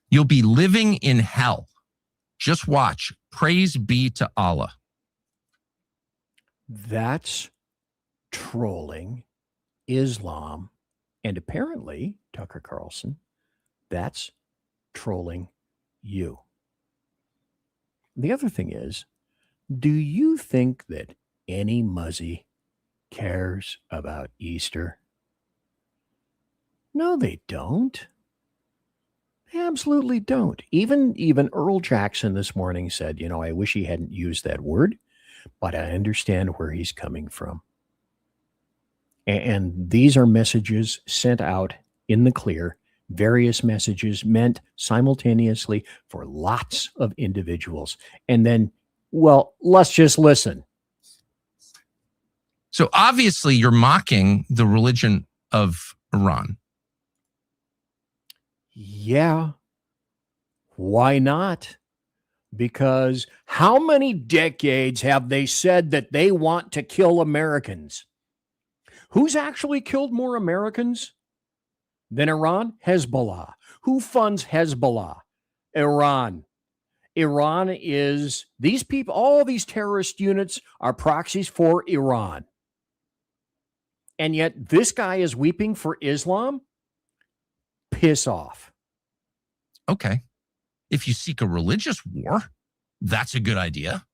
You'll be living in hell. Just watch. Praise be to Allah. That's trolling Islam. And apparently, Tucker Carlson, that's trolling you. the other thing is, do you think that any muzzy cares about Easter? No, they don't. They absolutely don't. Even Earl Jackson this morning said, I wish he hadn't used that word, but I understand where he's coming from. And these are messages sent out in the clear, various messages meant simultaneously for lots of individuals. And then, well, let's just listen. So obviously you're mocking the religion of Iran. Yeah. Why not? Because how many decades have they said that they want to kill Americans? Who's actually killed more Americans than Iran? Hezbollah. Who funds Hezbollah? Iran. Iran is, these people, all these terrorist units are proxies for Iran. And yet this guy is weeping for Islam? Piss off. Okay. If you seek a religious war, that's a good idea.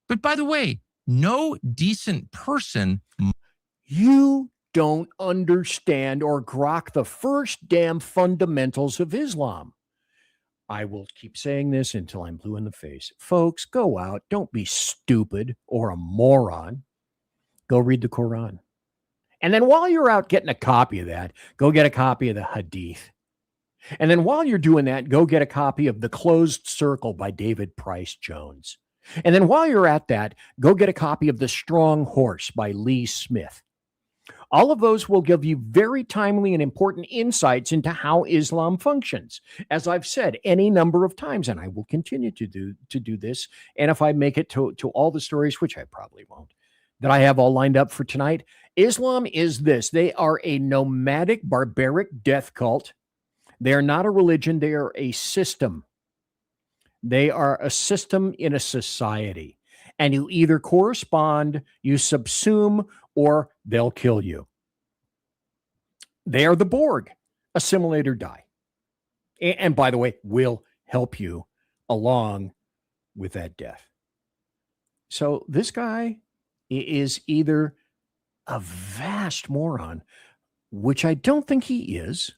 But by the way, no decent person. You don't understand or grok the first damn fundamentals of Islam. I will keep saying this until I'm blue in the face. Folks, go out. Don't be stupid or a moron. Go read the Quran. And then while you're out getting a copy of that, go get a copy of the Hadith. And then while you're doing that, go get a copy of The Closed Circle by David Price Jones. And then while you're at that, go get a copy of The Strong Horse by Lee Smith. All of those will give you very timely and important insights into how Islam functions. As I've said any number of times, and I will continue to do this, and if I make it to all the stories, which I probably won't, that I have all lined up for tonight, Islam is this. They are a nomadic, barbaric death cult. They are not a religion. They are a system. They are a system in a society. And you either correspond, you subsume, or they'll kill you. They are the Borg. Assimilate or die. And by the way, will help you along with that death. So this guy is either a vast moron, which I don't think he is,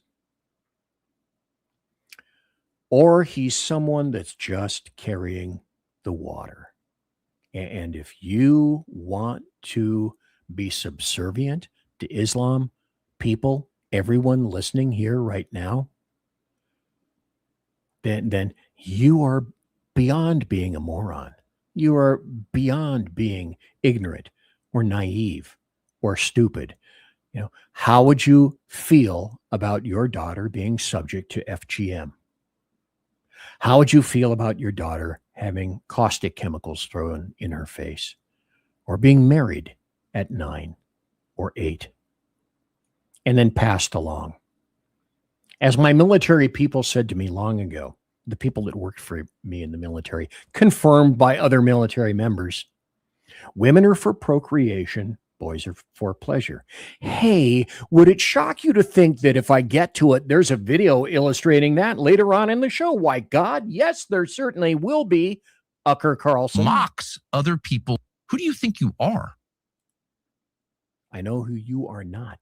or he's someone that's just carrying the water. And if you want to be subservient to Islam, people, everyone listening here right now, then you are beyond being a moron. You are beyond being ignorant or naive or stupid. How would you feel about your daughter being subject to FGM? How would you feel about your daughter having caustic chemicals thrown in her face, or being married at 9 or 8 and then passed along? As my military people said to me long ago, the people that worked for me in the military, confirmed by other military members, women are for procreation, boys are for pleasure. Hey, would it shock you to think that if I get to it, there's a video illustrating that later on in the show? Why, God, yes, there certainly will be. Ucker Carlson Mocks other people. Who do you think you are? I know who you are not.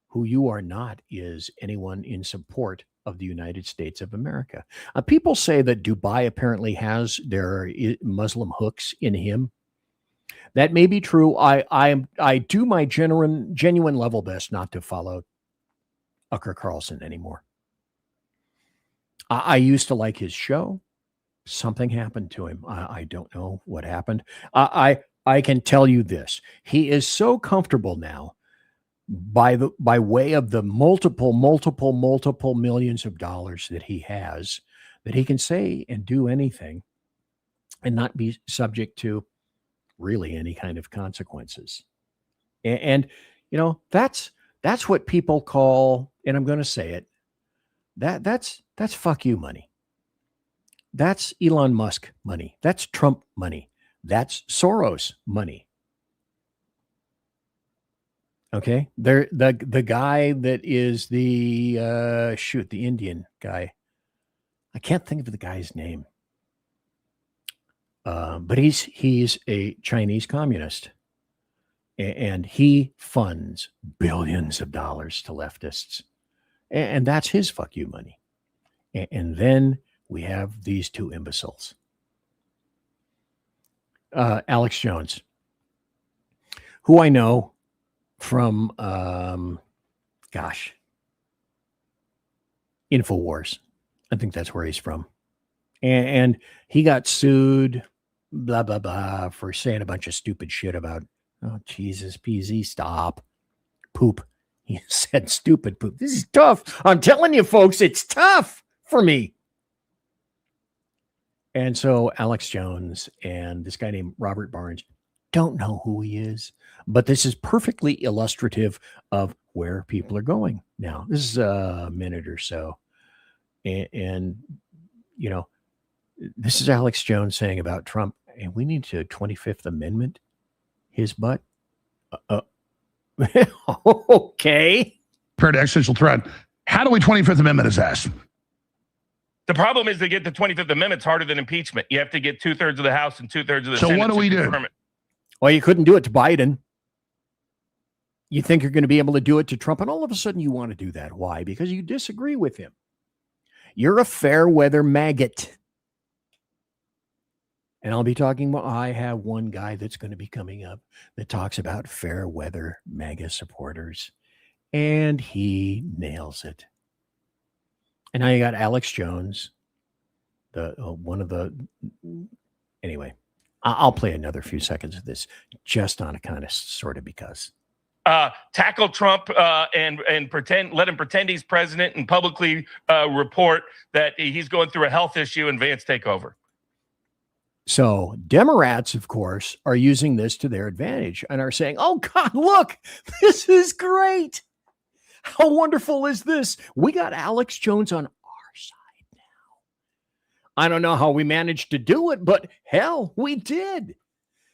Who you are not is anyone in support of the United States of America. People say that Dubai apparently has their Muslim hooks in him. That may be true. I do my genuine level best not to follow Ucker Carlson anymore. I used to like his show. Something happened to him. I don't know what happened. I can tell you this. He is so comfortable now by way of the multiple millions of dollars that he has, that he can say and do anything and not be subject to really any kind of consequences. And that's what people call, and I'm going to say it, that's fuck you money. That's Elon Musk money. That's Trump money. That's Soros money. Okay, the guy that is the Indian guy. I can't think of the guy's name. But he's a Chinese communist, and he funds billions of dollars to leftists, and that's his fuck you money. And then we have these two imbeciles. Alex Jones, who I know from, InfoWars. I think that's where he's from. And he got sued, blah, blah, blah, for saying a bunch of stupid shit about, oh, Jesus, PZ, stop. Poop. He said stupid poop. This is tough. I'm telling you, folks, it's tough for me. And so Alex Jones and this guy named Robert Barnes don't know who he is, but this is perfectly illustrative of where people are going now. This is a minute or so. And you know, this is Alex Jones saying about Trump, and we need to 25th Amendment his butt. Okay. Compared to existential threat. How do we 25th Amendment his ass? The problem is to get the 25th Amendment is harder than impeachment. You have to get 2/3 of the House and 2/3 of the Senate. So what do we do? It. Well, you couldn't do it to Biden. You think you're going to be able to do it to Trump, and all of a sudden you want to do that. Why? Because you disagree with him. You're a fair weather maggot. And I'll be talking about, I have one guy that's going to be coming up that talks about fair weather MAGA supporters. And he nails it. And now you got Alex Jones, anyway, I'll play another few seconds of this just on a kind of sort of because. Tackle Trump and pretend, let him pretend he's president and publicly report that he's going through a health issue and Vance take over. So Demorats, of course, are using this to their advantage and are saying, oh, God, look, this is great. How wonderful is this? We got Alex Jones on our side now. I don't know how we managed to do it, but hell, we did.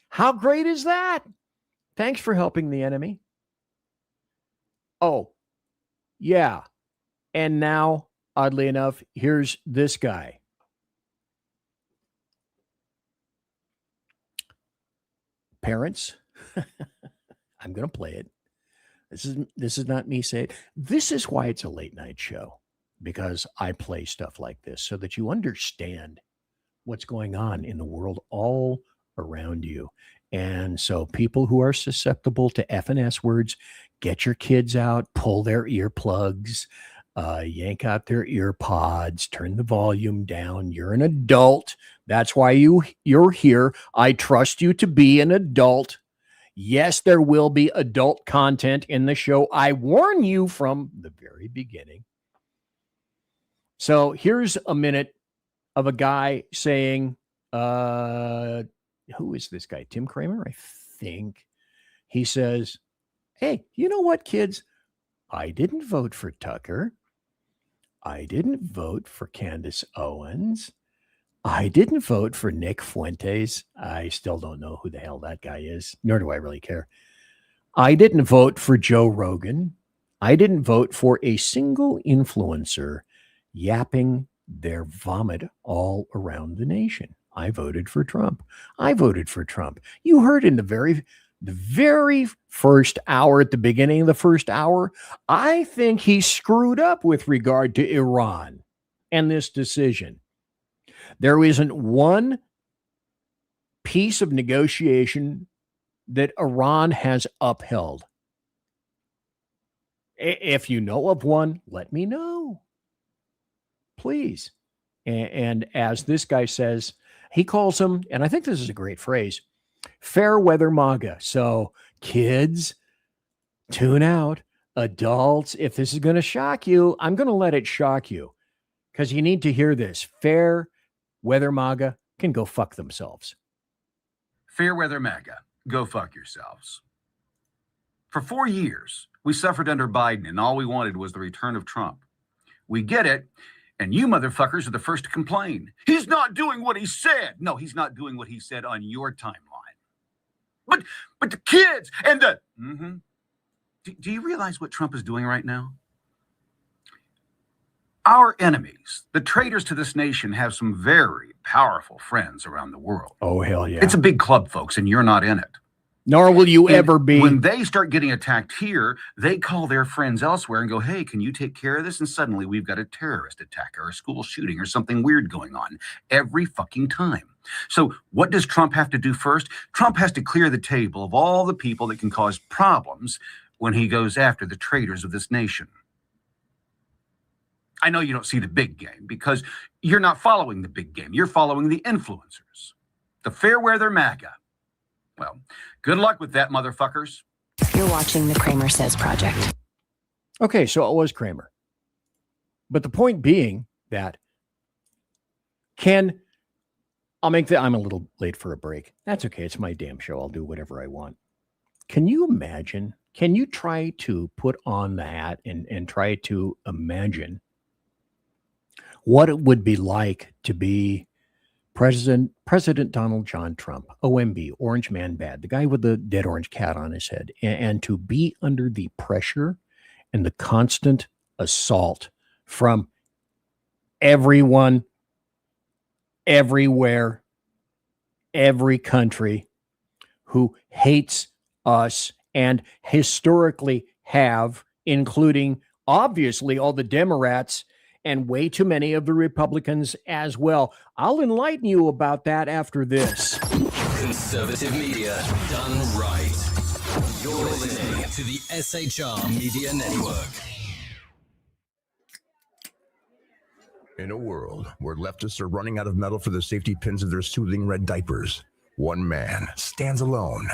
How great is that? Thanks for helping the enemy. Oh, yeah. And now, oddly enough, here's this guy. Parents, I'm going to play it. This is not me saying. This is why it's a late night show, because I play stuff like this so that you understand what's going on in the world all around you. And so people who are susceptible to F and S words, get your kids out, pull their earplugs, yank out their ear pods, turn the volume down. You're an adult. That's why you're here. I trust you to be an adult. Yes, there will be adult content in the show. I warn you from the very beginning. So here's a minute of a guy saying, who is this guy? Tim Kramer, I think. He says, hey, you know what, kids? I didn't vote for Tucker. I didn't vote for Candace Owens. I didn't vote for Nick Fuentes. I still don't know who the hell that guy is, nor do I really care. I didn't vote for Joe Rogan. I didn't vote for a single influencer yapping their vomit all around the nation. I voted for Trump. I voted for Trump. You heard in the very first hour, at the beginning of the first hour, I think he screwed up with regard to Iran and this decision. There isn't one piece of negotiation that Iran has upheld. If you know of one, let me know, please. And as this guy says, he calls them, and I think this is a great phrase, Fair Weather MAGA. So kids, tune out. Adults, if this is going to shock you, I'm going to let it shock you because you need to hear this. Fair Weather MAGA can go fuck themselves. Fair Weather MAGA, go fuck yourselves. For 4 years, we suffered under Biden, and all we wanted was the return of Trump. We get it, and you motherfuckers are the first to complain. He's not doing what he said. No, he's not doing what he said on your timeline. But the kids and the... Do you realize what Trump is doing right now? Our enemies, the traitors to this nation, have some very powerful friends around the world. Oh, hell yeah. It's a big club, folks, and you're not in it. Nor will you ever be. When they start getting attacked here, they call their friends elsewhere and go, hey, can you take care of this? And suddenly we've got a terrorist attack or a school shooting or something weird going on every fucking time. So what does Trump have to do first? Trump has to clear the table of all the people that can cause problems when he goes after the traitors of this nation. I know you don't see the big game because you're not following the big game. You're following the influencers, the Fair Weather MAGA. Well, good luck with that, motherfuckers. You're watching the Kramer Says Project. Okay, so it was Kramer. But the point being that I'm a little late for a break. That's okay. It's my damn show. I'll do whatever I want. Can you imagine? Can you try to put on the hat and try to imagine what it would be like to be President Donald John Trump, OMB, Orange Man Bad, the guy with the dead orange cat on his head, and to be under the pressure and the constant assault from everyone, everywhere, every country who hates us and historically have, including obviously all the Demorats and way too many of the Republicans as well. I'll enlighten you about that after this. Conservative media done right. You're listening to the SHR Media Network. In a world where leftists are running out of metal for the safety pins of their soothing red diapers, one man stands alone,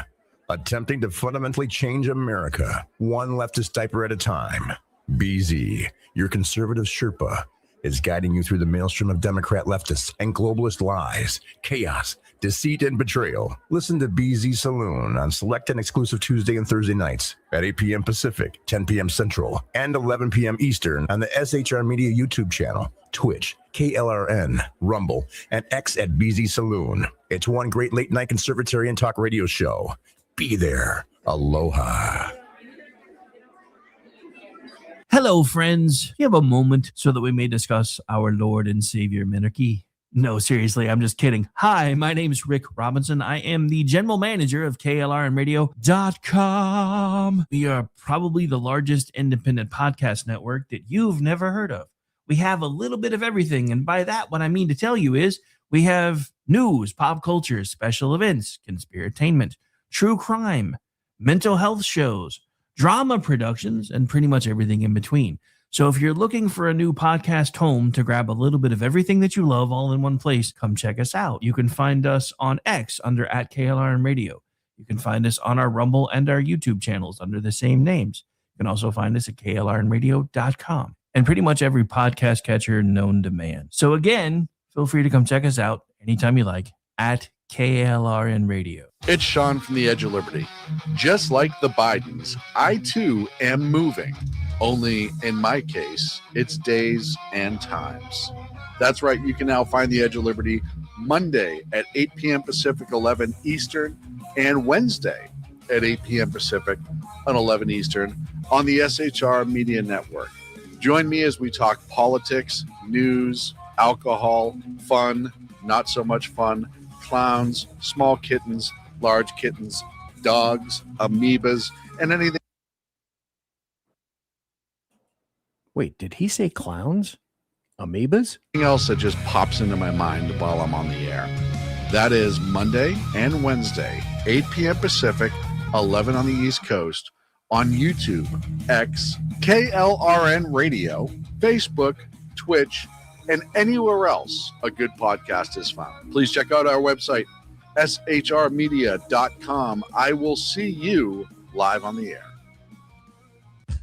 attempting to fundamentally change America, one leftist diaper at a time. BZ, your conservative Sherpa, is guiding you through the maelstrom of Democrat leftists and globalist lies, chaos, deceit, and betrayal. Listen to BZ Saloon on select and exclusive Tuesday and Thursday nights at 8 p.m. Pacific, 10 p.m. Central, and 11 p.m. Eastern on the SHR Media YouTube channel, Twitch, KLRN, Rumble, and X at BZ Saloon. It's one great late-night conservatarian talk radio show. Be there. Aloha. Hello, friends. You have a moment so that we may discuss our Lord and Savior Minarchy? No, seriously, I'm just kidding. Hi, my name is Rick Robinson. I am the general manager of KLRNradio.com. We are probably the largest independent podcast network that you've never heard of. We have a little bit of everything, and by that, what I mean to tell you is we have news, pop culture, special events, conspiratainment, true crime, mental health shows, drama productions, and pretty much everything in between. So if you're looking for a new podcast home to grab a little bit of everything that you love all in one place, come check us out. You can find us on X under @KLRNradio. You can find us on our Rumble and our YouTube channels under the same names. You can also find us at KLRNradio.com and pretty much every podcast catcher known to man. So again, feel free to come check us out anytime you like at KLRN Radio. It's Sean from the Edge of Liberty. Just like the Bidens, I too am moving. Only in my case, it's days and times. That's right, you can now find the Edge of Liberty Monday at 8 p.m. Pacific, 11 Eastern, and Wednesday at 8 p.m. Pacific on 11 Eastern on the SHR Media Network. Join me as we talk politics, news, alcohol, fun, not so much fun, clowns, small kittens, large kittens, dogs, amoebas, and anything. Wait, did he say clowns? Amoebas? Anything else that just pops into my mind while I'm on the air. That is Monday and Wednesday, 8 p.m. Pacific, 11 on the East Coast, on YouTube, X, KLRN Radio, Facebook, Twitch, and anywhere else a good podcast is found. Please check out our website, shrmedia.com. I will see you live on the air.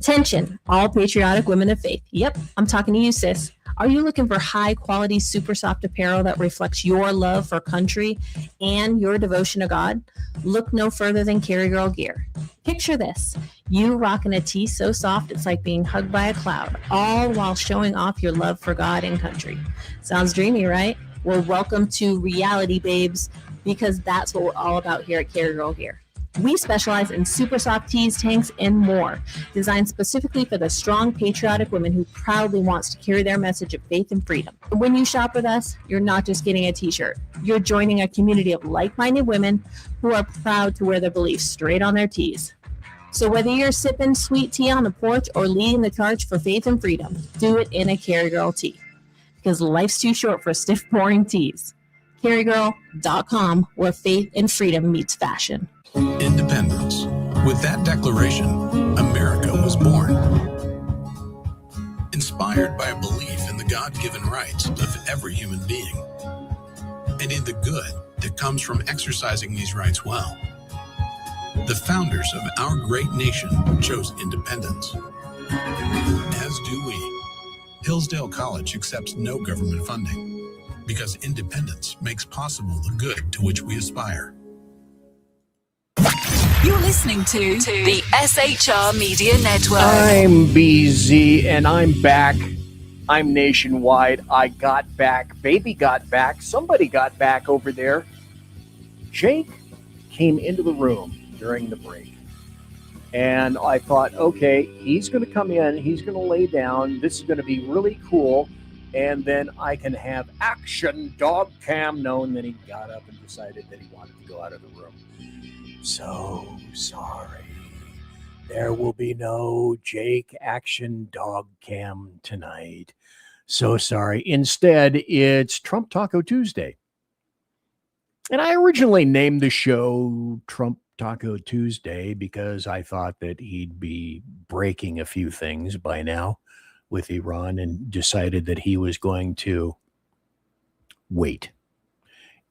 Attention, all patriotic women of faith. Yep, I'm talking to you, sis. Are you looking for high quality, super soft apparel that reflects your love for country and your devotion to God? Look no further than Carry Girl Gear. Picture this. You rocking a tee so soft it's like being hugged by a cloud, all while showing off your love for God and country. Sounds dreamy, right? Well, welcome to reality, babes, because that's what we're all about here at Carry Girl Gear. We specialize in super soft tees, tanks, and more, designed specifically for the strong, patriotic woman who proudly wants to carry their message of faith and freedom. When you shop with us, you're not just getting a t-shirt. You're joining a community of like-minded women who are proud to wear their beliefs straight on their tees. So whether you're sipping sweet tea on the porch or leading the charge for faith and freedom, do it in a Carry Girl tee. Because life's too short for stiff, boring tees. CarryGirl.com, where faith and freedom meets fashion. Independence. With that declaration, America was born. Inspired by a belief in the God-given rights of every human being, and in the good that comes from exercising these rights well. The founders of our great nation chose independence. As do we. Hillsdale College accepts no government funding because independence makes possible the good to which we aspire. You're listening to the SHR Media Network. I'm BZ and I'm back. I'm nationwide. I got back. Baby got back. Somebody got back over there. Jake came into the room during the break. And I thought, okay, he's going to come in. He's going to lay down. This is going to be really cool. And then I can have action dog cam known. Then he got up and decided that he wanted to go out of the room. So sorry. There will be no Jake action dog cam tonight. So sorry. Instead, it's Trump Taco Tuesday. And I originally named the show Trump Taco Tuesday because I thought that he'd be breaking a few things by now with Iran and decided that he was going to wait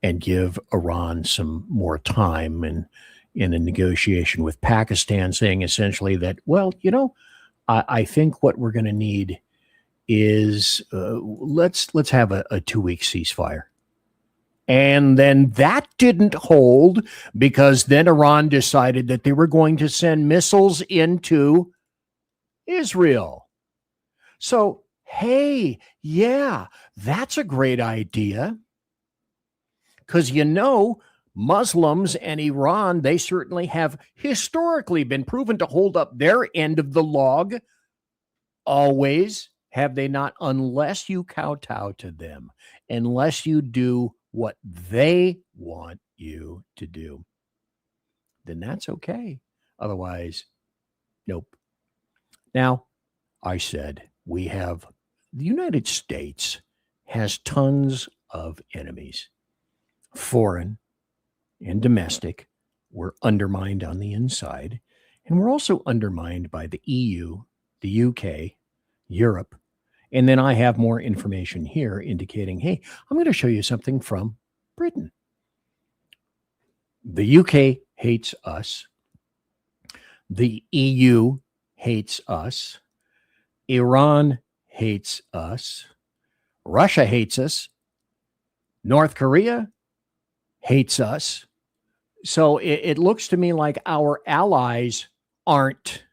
and give Iran some more time and in a negotiation with Pakistan, saying essentially that, well, you know, I think what we're going to need is let's have a 2-week ceasefire. And then that didn't hold because then Iran decided that they were going to send missiles into Israel. So, hey, yeah, that's a great idea. Because, you know, Muslims and Iran, they certainly have historically been proven to hold up their end of the log. Always, have they not? Unless you kowtow to them, unless you do what they want you to do, then that's okay. Otherwise, nope. Now, I said we have the United States has tons of enemies, foreign and domestic. We're undermined on the inside, and we're also undermined by the EU, the UK, Europe. And then I have more information here indicating, hey, I'm going to show you something from Britain. The UK hates us. The EU hates us. Iran hates us. Russia hates us. North Korea hates us. So it looks to me like our allies aren't.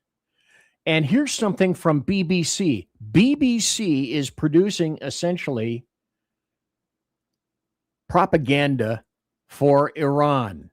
And here's something from BBC. BBC is producing essentially propaganda for Iran.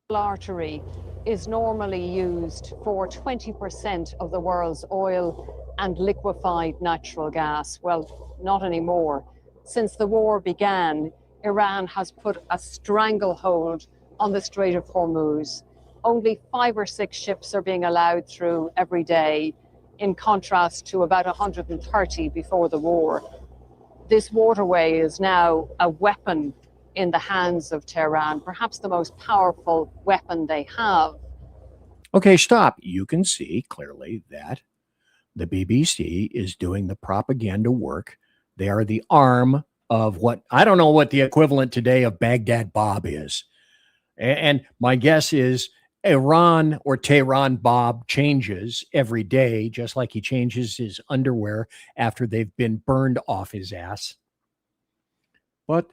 Artery is normally used for 20% of the world's oil and liquefied natural gas. Well, not anymore. Since the war began, Iran has put a stranglehold on the Strait of Hormuz. Only 5 or 6 ships are being allowed through every day, in contrast to about 130 before the war. This waterway is now a weapon in the hands of Tehran, perhaps the most powerful weapon they have. Okay, stop. You can see clearly that the BBC is doing the propaganda work. They are the arm of what, I don't know what the equivalent today of Baghdad Bob is. And my guess is Iran or Tehran Bob changes every day, just like he changes his underwear after they've been burned off his ass. But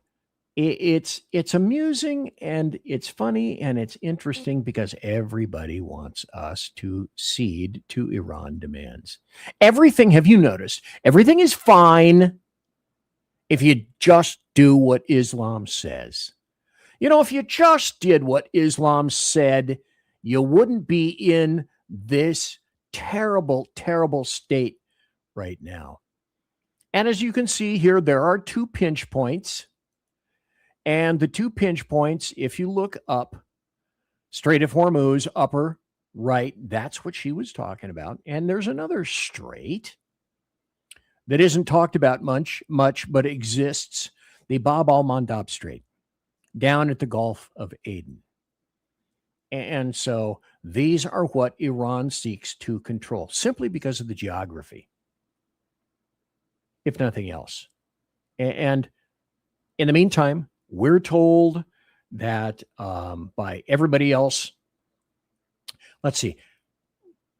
it's amusing and it's funny and it's interesting because everybody wants us to cede to Iran demands. Everything, have you noticed? Everything is fine if you just do what Islam says. You know, if you just did what Islam said, you wouldn't be in this terrible, terrible state right now. And as you can see here, there are 2 pinch points. And the 2 pinch points, if you look up, Strait of Hormuz, upper right, that's what she was talking about. And there's another strait that isn't talked about much, but exists, the Bab al-Mandab Strait, down at the Gulf of Aden. And so these are what Iran seeks to control, simply because of the geography, if nothing else. And in the meantime, we're told that by everybody else, let's see,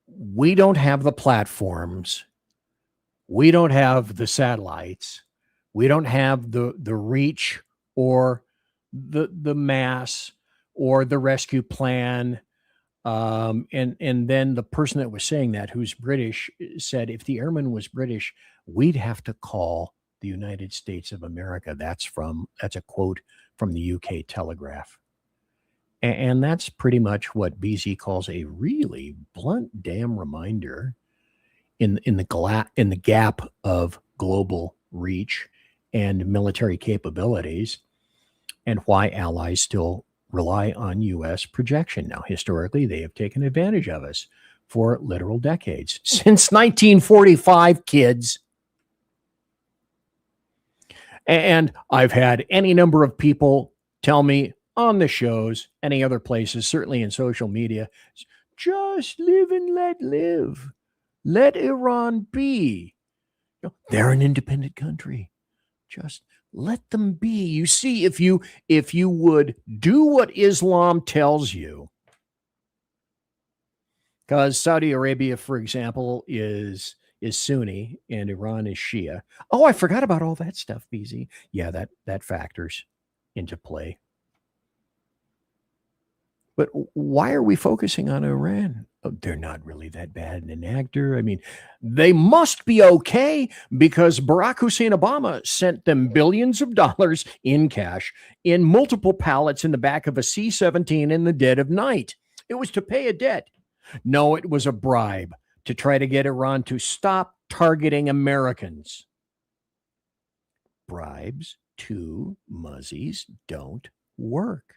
we don't have the platforms, we don't have the satellites, we don't have the reach or the mass or the rescue plan. And then the person that was saying that, who's British, said if the airman was British, we'd have to call the United States of America. That's a quote from the UK Telegraph. And that's pretty much what BZ calls a really blunt damn reminder in the gap of global reach and military capabilities, and why allies still rely on U.S. projection. Now, historically, they have taken advantage of us for literal decades. Since 1945, kids. And I've had any number of people tell me on the shows, any other places, certainly in social media, just live and let live. Let Iran be. They're an independent country. Just let them be. You see, if you would do what Islam tells you, because Saudi Arabia, for example, is Sunni and Iran is Shia. Oh, I forgot about all that stuff, BZ. Yeah, that factors into play. But why are we focusing on Iran? Oh, they're not really that bad an actor. I mean, they must be okay because Barack Hussein Obama sent them billions of dollars in cash in multiple pallets in the back of a C-17 in the dead of night. It was to pay a debt. No, it was a bribe to try to get Iran to stop targeting Americans. Bribes to muzzies don't work.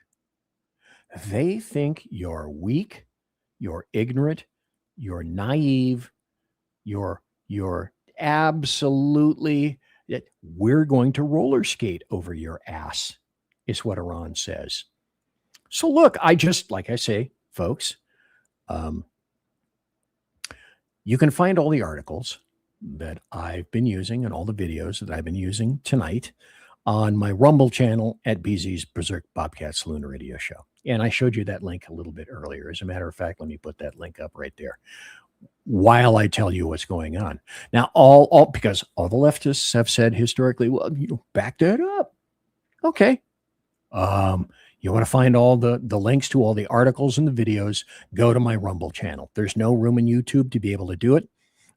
They think you're weak, you're ignorant, you're naive, you're absolutely, we're going to roller skate over your ass, is what Iran says. So look, like I say, folks, you can find all the articles that I've been using and all the videos that I've been using tonight on my Rumble channel at BZ's Berserk Bobcat Saloon Radio Show. And I showed you that link a little bit earlier. As a matter of fact, let me put that link up right there while I tell you what's going on. Now, because all the leftists have said historically, well, back that up. Okay. You want to find all the links to all the articles and the videos, go to my Rumble channel. There's no room in YouTube to be able to do it.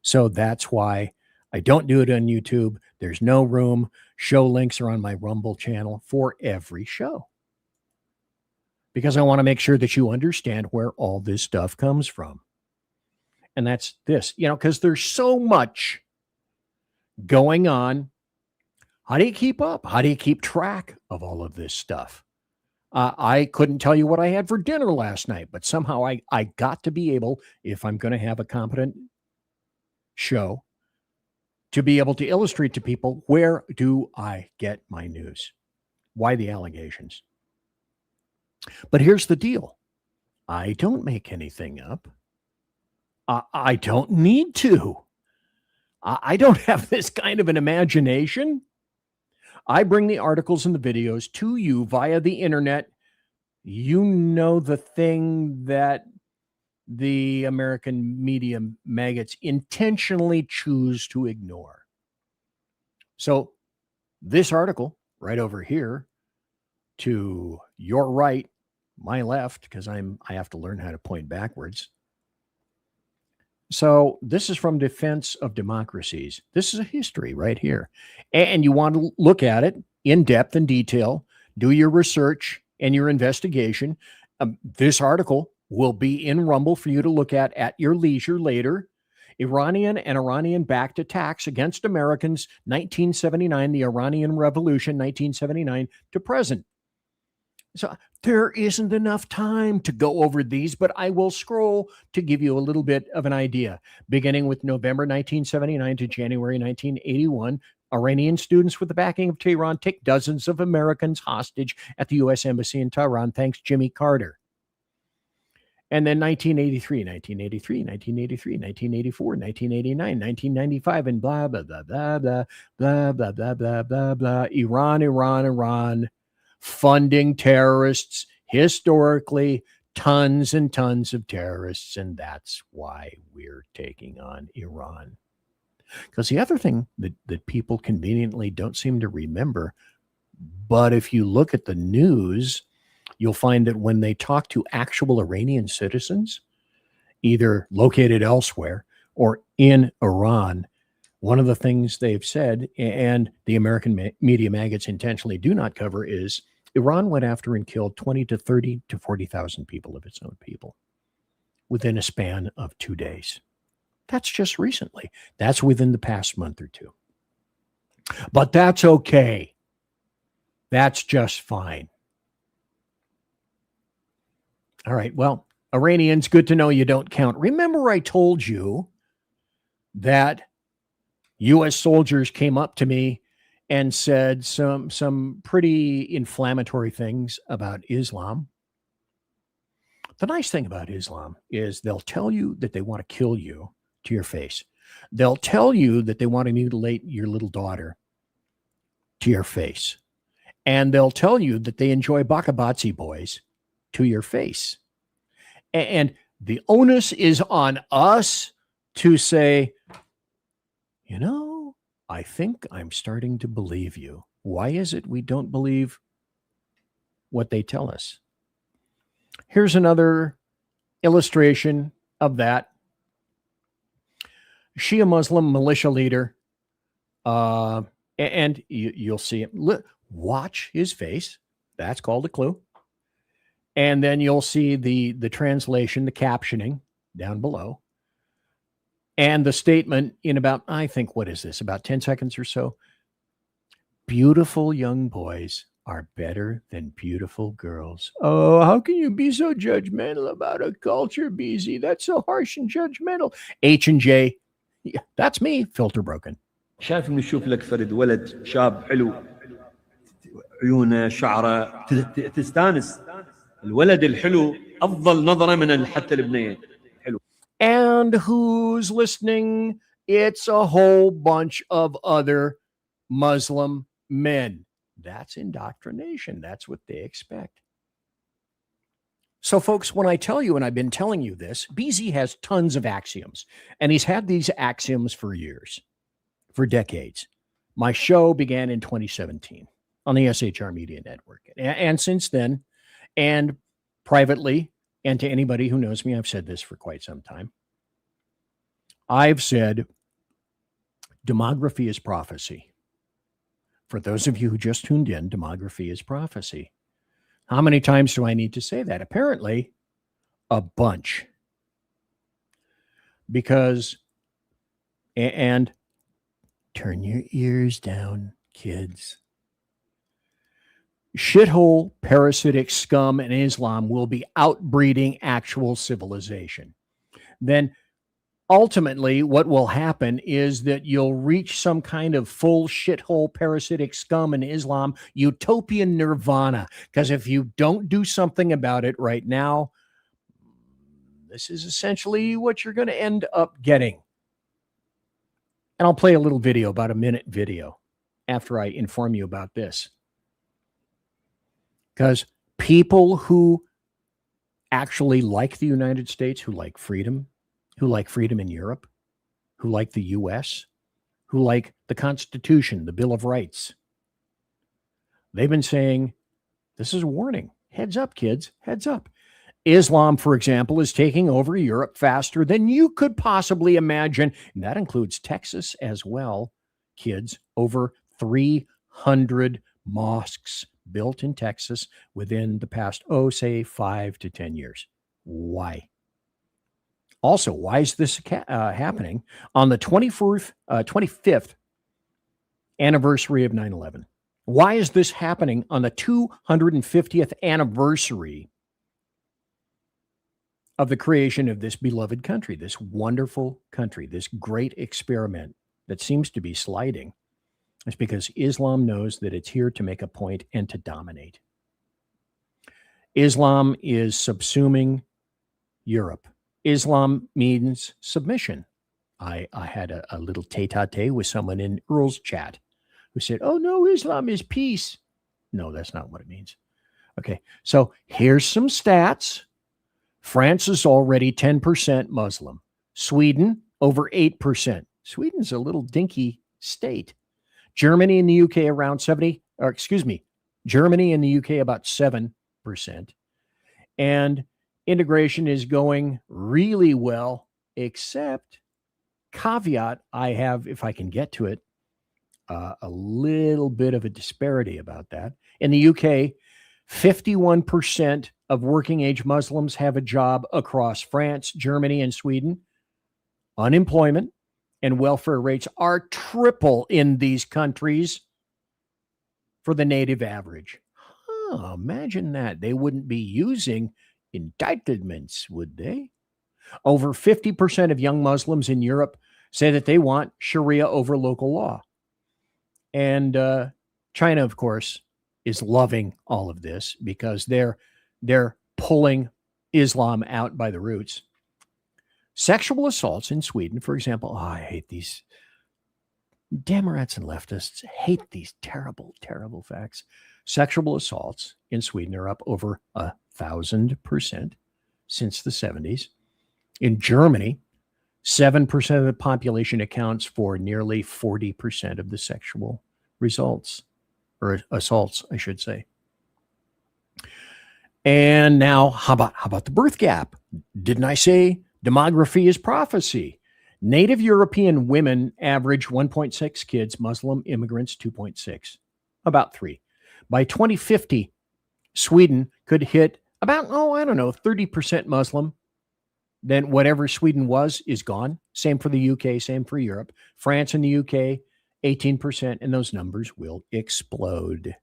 So that's why I don't do it on YouTube. There's no room. Show links are on my Rumble channel for every show, because I want to make sure that you understand where all this stuff comes from. And that's this, because there's so much going on. How do you keep up? How do you keep track of all of this stuff? I couldn't tell you what I had for dinner last night, but somehow I got to be able, if I'm going to have a competent show, to be able to illustrate to people, where do I get my news? Why the allegations? But here's the deal. I don't make anything up. I don't need to. I don't have this kind of an imagination. I bring the articles and the videos to you via the internet. You know, the thing that the American media maggots intentionally choose to ignore. So this article right over here to your right, my left, because I have to learn how to point backwards. So this is from Defense of Democracies. This is a history right here. And you want to look at it in depth and detail, do your research and your investigation. This article will be in Rumble for you to look at your leisure later. Iranian and Iranian-backed attacks against Americans, 1979, the Iranian Revolution, 1979 to present. So there isn't enough time to go over these, but I will scroll to give you a little bit of an idea. Beginning with November 1979 to January 1981, Iranian students with the backing of Tehran take dozens of Americans hostage at the U.S. Embassy in Tehran, thanks Jimmy Carter. And then 1983, 1983, 1983, 1984, 1989, 1995, and blah, blah, blah, blah, blah, blah, blah, blah, blah, blah, blah. Iran, funding terrorists, historically, tons and tons of terrorists, and that's why we're taking on Iran. Because the other thing that people conveniently don't seem to remember, but if you look at the news, you'll find that when they talk to actual Iranian citizens, either located elsewhere or in Iran, one of the things they've said, and the American media maggots intentionally do not cover, is Iran went after and killed 20 to 30 to 40,000 people of its own people within a span of 2 days. That's just recently. That's within the past month or two. But that's okay. That's just fine. All right, well, Iranians, good to know you don't count. Remember I told you that U.S. soldiers came up to me and said some pretty inflammatory things about Islam. The nice thing about Islam is they'll tell you that they want to kill you to your face. They'll tell you that they want to mutilate your little daughter to your face. And they'll tell you that they enjoy Bakabatsi boys to your face. And the onus is on us to say, you know, I think I'm starting to believe you. Why is it we don't believe what they tell us? Here's another illustration of that. Shia Muslim militia leader, and you'll see him. Watch his face. That's called a clue. And then you'll see the translation, the captioning down below. And the statement in about, I think, what is this, about 10 seconds or so? Beautiful young boys are better than beautiful girls. Oh, how can you be so judgmental about a culture, BZ? That's so harsh and judgmental. H&J, yeah, that's me, filter broken. شايف انه يشوف لك فرد ولد شاب حلو عيونه شعره تستانس الولد الحلو افضل نظره من حتى البنيه حلو. And who's listening? It's a whole bunch of other Muslim men. That's indoctrination. That's what they expect. So, folks, when I tell you, and I've been telling you this, BZ has tons of axioms, and he's had these axioms for years, for decades. My show began in 2017 on the SHR Media Network. And since then, and privately, and to anybody who knows me, I've said this for quite some time. I've said demography is prophecy. For those of you who just tuned in, demography is prophecy. How many times do I need to say that? Apparently, a bunch. Because, and turn your ears down, kids. Shithole parasitic scum in Islam will be outbreeding actual civilization. Then ultimately what will happen is that you'll reach some kind of full shithole parasitic scum in Islam, utopian nirvana. Because if you don't do something about it right now, this is essentially what you're going to end up getting. And I'll play a little video, about a minute video, after I inform you about this. Because people who actually like the United States, who like freedom in Europe, who like the U.S., who like the Constitution, the Bill of Rights, they've been saying, this is a warning. Heads up, kids, heads up. Islam, for example, is taking over Europe faster than you could possibly imagine. And that includes Texas as well, kids. Over 300 mosques built in Texas within the past, say 5 to 10 years. Why? Also, why is this happening on the 25th anniversary of 9/11? Why is this happening on the 250th anniversary of the creation of this beloved country, this wonderful country, this great experiment that seems to be sliding? It's because Islam knows that it's here to make a point and to dominate. Islam is subsuming Europe. Islam means submission. I had a little tete-a-tete with someone in Earl's chat who said, oh no, Islam is peace. No, that's not what it means. Okay, so here's some stats. France is already 10% Muslim. Sweden, over 8%. Sweden's a little dinky state. Germany and the UK around 70, or excuse me, Germany and the UK about 7%. And integration is going really well, except caveat, I have, if I can get to it, a little bit of a disparity about that. In the UK, 51% of working age Muslims have a job across France, Germany, and Sweden. Unemployment and welfare rates are triple in these countries for the native average. Imagine that. They wouldn't be using indictments, would they? Over 50% of young Muslims in Europe say that they want Sharia over local law. And China, of course, is loving all of this because they're pulling Islam out by the roots. Sexual assaults in Sweden, for example. I hate these. Demorats and leftists hate these terrible, terrible facts. Sexual assaults in Sweden are up over 1,000% since the 70s. In Germany, 7% of the population accounts for nearly 40% of the sexual results, or assaults, I should say. And now, how about the birth gap? Didn't I say demography is prophecy? Native European women average 1.6 kids, Muslim immigrants 2.6, about 3. By 2050, Sweden could hit about, 30% Muslim. Then whatever Sweden was is gone. Same for the UK, same for Europe. France and the UK, 18%, and those numbers will explode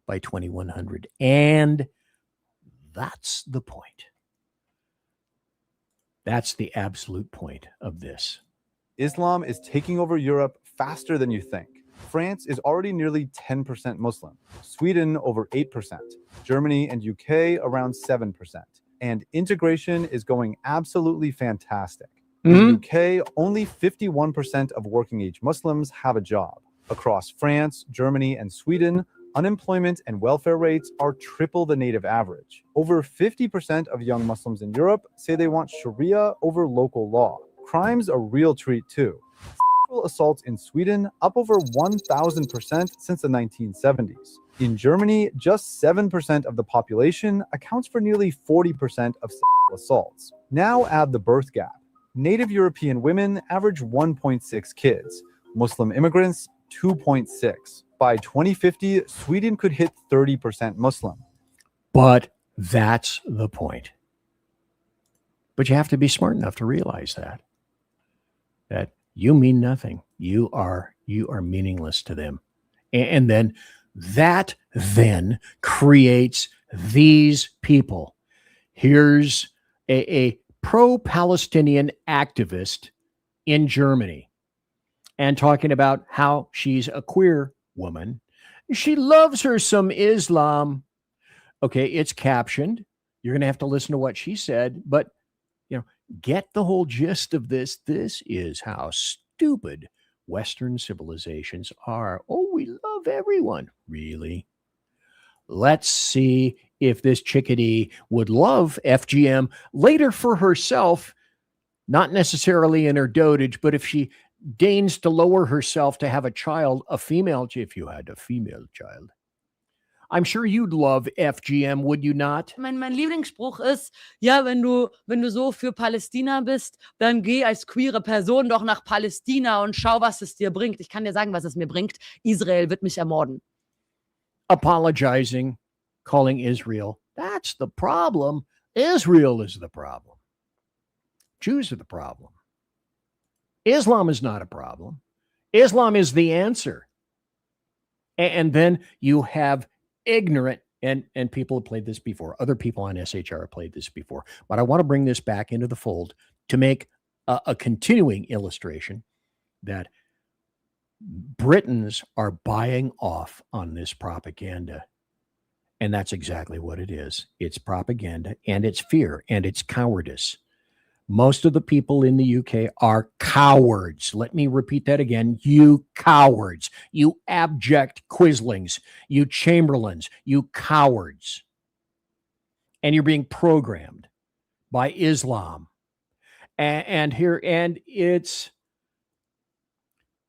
by 2100. And that's the point. That's the absolute point of this. Islam is taking over Europe faster than you think. France is already nearly 10% Muslim. Sweden over 8%. Germany and UK around 7%. And integration is going absolutely fantastic. In the UK, only 51% of working age Muslims have a job. Across France, Germany, and Sweden, unemployment and welfare rates are triple the native average. Over 50% of young Muslims in Europe say they want Sharia over local law. Crime's a real treat too. Sexual assaults in Sweden up over 1,000% since the 1970s. In Germany, just 7% of the population accounts for nearly 40% of sexual assaults. Now add the birth gap. Native European women average 1.6 kids. Muslim immigrants, 2.6. By 2050, Sweden could hit 30% Muslim. But that's the point. But you have to be smart enough to realize that you mean nothing. You are meaningless to them. And then that then creates these people. Here's a pro-Palestinian activist in Germany and talking about how she's a queer woman. She loves her some Islam. Okay, it's captioned. You're going to have to listen to what she said, but get the whole gist of this. This is how stupid Western civilizations are. Oh, we love everyone. Really? Let's see if this chickadee would love FGM later for herself, not necessarily in her dotage, but if she deigns to lower herself to have a child, a female, if you had a female child. I'm sure you'd love FGM, would you not? Mein Lieblingsspruch ist, ja, wenn du so für Palästina bist, dann geh als queere Person doch nach Palästina und schau, was es dir bringt. Ich kann dir sagen, was es mir bringt. Israel wird mich ermorden. Apologizing, calling Israel. That's the problem. Israel is the problem. Jews are the problem. Islam is not a problem. Islam is the answer. And then you have ignorant, and people have played this before. Other people on SHR have played this before. But I want to bring this back into the fold to make a continuing illustration that Britons are buying off on this propaganda. And that's exactly what it is. It's propaganda, and it's fear, and it's cowardice. Most of the people in the UK are cowards. Let me repeat that again. You cowards, you abject quislings, you chamberlains, you cowards. And you're being programmed by Islam.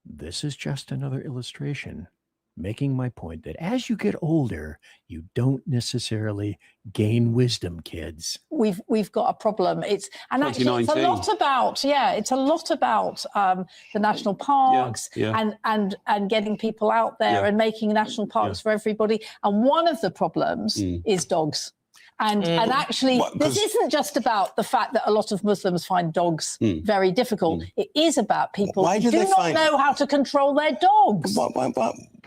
This is just another illustration making my point that as you get older, you don't necessarily gain wisdom, kids. We've got a problem. Actually it's a lot about the national parks and getting people out there and making national parks for everybody. And one of the problems is dogs. And actually, this isn't just about the fact that a lot of Muslims find dogs very difficult. It is about people who do not know how to control their dogs.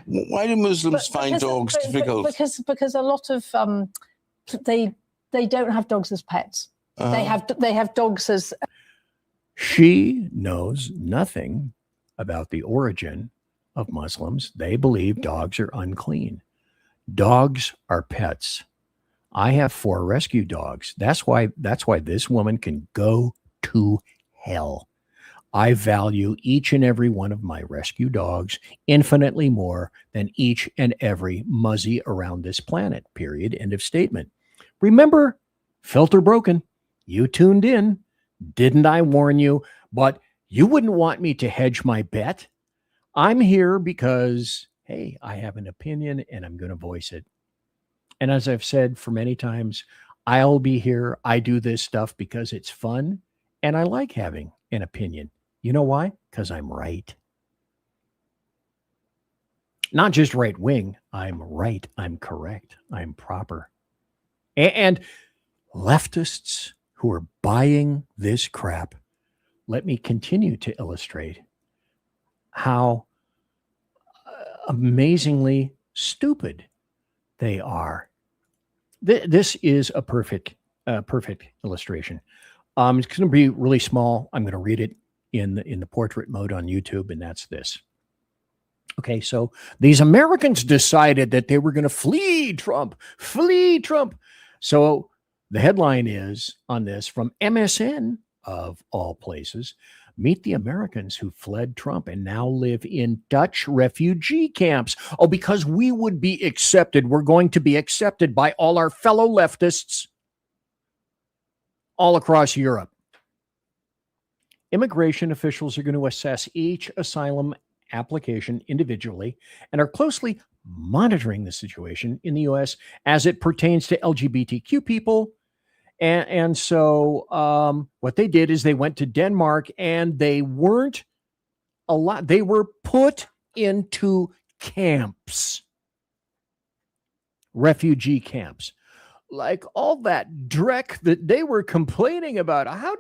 Why do Muslims find dogs difficult? Because a lot of they don't have dogs as pets. They have dogs as. She knows nothing about the origin of Muslims. They believe dogs are unclean. Dogs are pets. I have 4 rescue dogs. That's why this woman can go to hell. I value each and every one of my rescue dogs infinitely more than each and every muzzy around this planet, period. End of statement. Remember, filter broken. You tuned in. Didn't I warn you? But you wouldn't want me to hedge my bet. I'm here because, hey, I have an opinion and I'm going to voice it. And as I've said for many times, I'll be here. I do this stuff because it's fun and I like having an opinion. You know why? Because I'm right. Not just right wing. I'm right. I'm correct. I'm proper. And leftists who are buying this crap, let me continue to illustrate how amazingly stupid they are. This is a perfect illustration. It's going to be really small. I'm going to read it in the portrait mode on YouTube, and that's this. Okay, so these Americans decided that they were going to flee Trump. So the headline is on this from MSN, of all places: meet the Americans who fled Trump and now live in Dutch refugee camps. Oh, because we would be accepted. We're going to be accepted by all our fellow leftists all across Europe. Immigration officials are going to assess each asylum application individually and are closely monitoring the situation in the U.S. as it pertains to LGBTQ people. And so what they did is they went to Denmark and they weren't allowed. They were put into camps, refugee camps. Like all that dreck that they were complaining about. How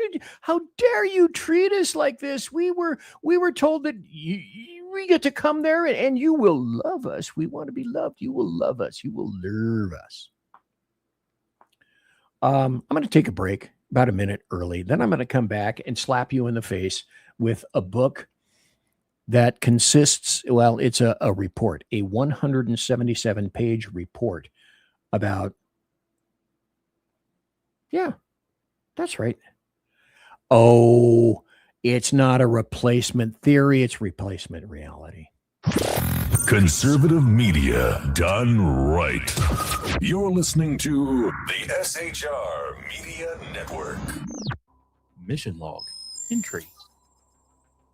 dare you treat us like this? We were told that we get to come there and you will love us. We want to be loved. You will love us. You will love us. I'm going to take a break about a minute early. Then I'm going to come back and slap you in the face with a book that consists, well, it's a report, a 177-page report about, yeah, that's right. Oh, it's not a replacement theory. It's replacement reality. Conservative media done right. You're listening to the SHR Media Network. Mission log. Intrigue.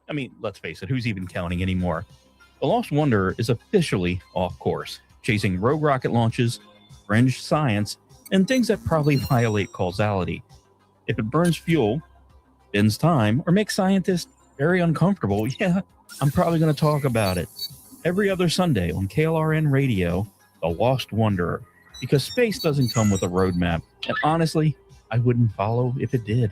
I mean, let's face it, who's even counting anymore? The Lost Wanderer is officially off course, chasing rogue rocket launches, fringe science, and things that probably violate causality. If it burns fuel, bends time, or makes scientists very uncomfortable, yeah, I'm probably going to talk about it. Every other Sunday on KLRN Radio, The Lost Wanderer, because space doesn't come with a roadmap, and honestly, I wouldn't follow if it did.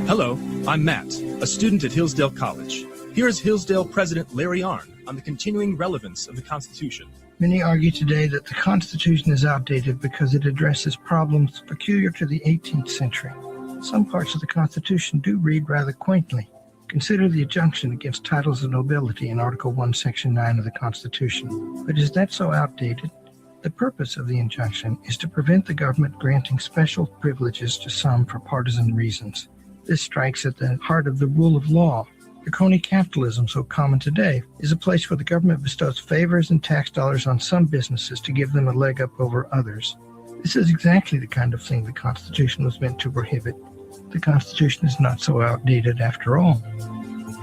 Hello, I'm Matt, a student at Hillsdale College. Here is Hillsdale President Larry Arnn on the continuing relevance of the Constitution. Many argue today that the Constitution is outdated because it addresses problems peculiar to the 18th century. Some parts of the Constitution do read rather quaintly. Consider the injunction against titles of nobility in Article 1, Section 9 of the Constitution. But is that so outdated? The purpose of the injunction is to prevent the government granting special privileges to some for partisan reasons. This strikes at the heart of the rule of law. The crony capitalism, so common today, is a place where the government bestows favors and tax dollars on some businesses to give them a leg up over others. This is exactly the kind of thing the Constitution was meant to prohibit. The Constitution is not so outdated after all.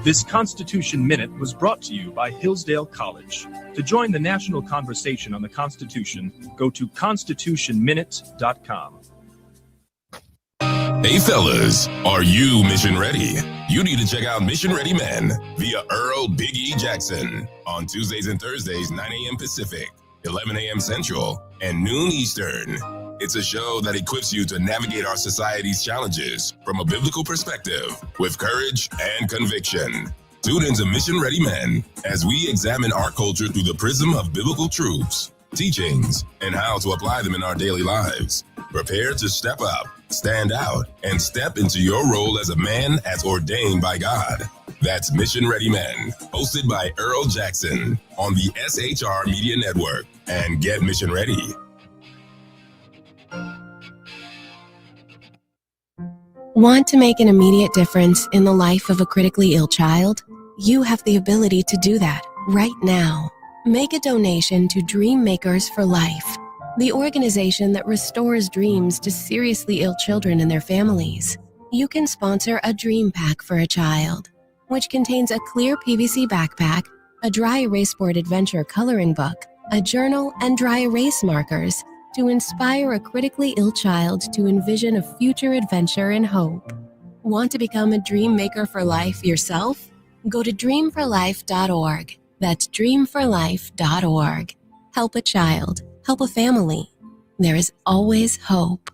This Constitution Minute was brought to you by Hillsdale College. To join the national conversation on the Constitution, go to constitutionminute.com. Hey fellas, are you mission ready? You need to check out Mission Ready Men via Earl Big E Jackson on Tuesdays and Thursdays, 9 a.m. Pacific, 11 a.m. Central, and noon Eastern. It's a show that equips you to navigate our society's challenges from a biblical perspective with courage and conviction. Tune into Mission Ready Men as we examine our culture through the prism of biblical truths, teachings, and how to apply them in our daily lives. Prepare to step up, stand out, and step into your role as a man as ordained by God. That's Mission Ready Men, hosted by Earl Jackson on the SHR Media Network. And get mission ready. Want to make an immediate difference in the life of a critically ill child? You have the ability to do that right now. Make a donation to Dream Makers for Life, the organization that restores dreams to seriously ill children and their families. You can sponsor a dream pack for a child, which contains a clear PVC backpack, a dry erase board adventure coloring book, a journal, and dry erase markers to inspire a critically ill child to envision a future adventure and hope. Want to become a dream maker for life yourself? Go to dreamforlife.org. That's dreamforlife.org. Help a child. Help a family. There is always hope.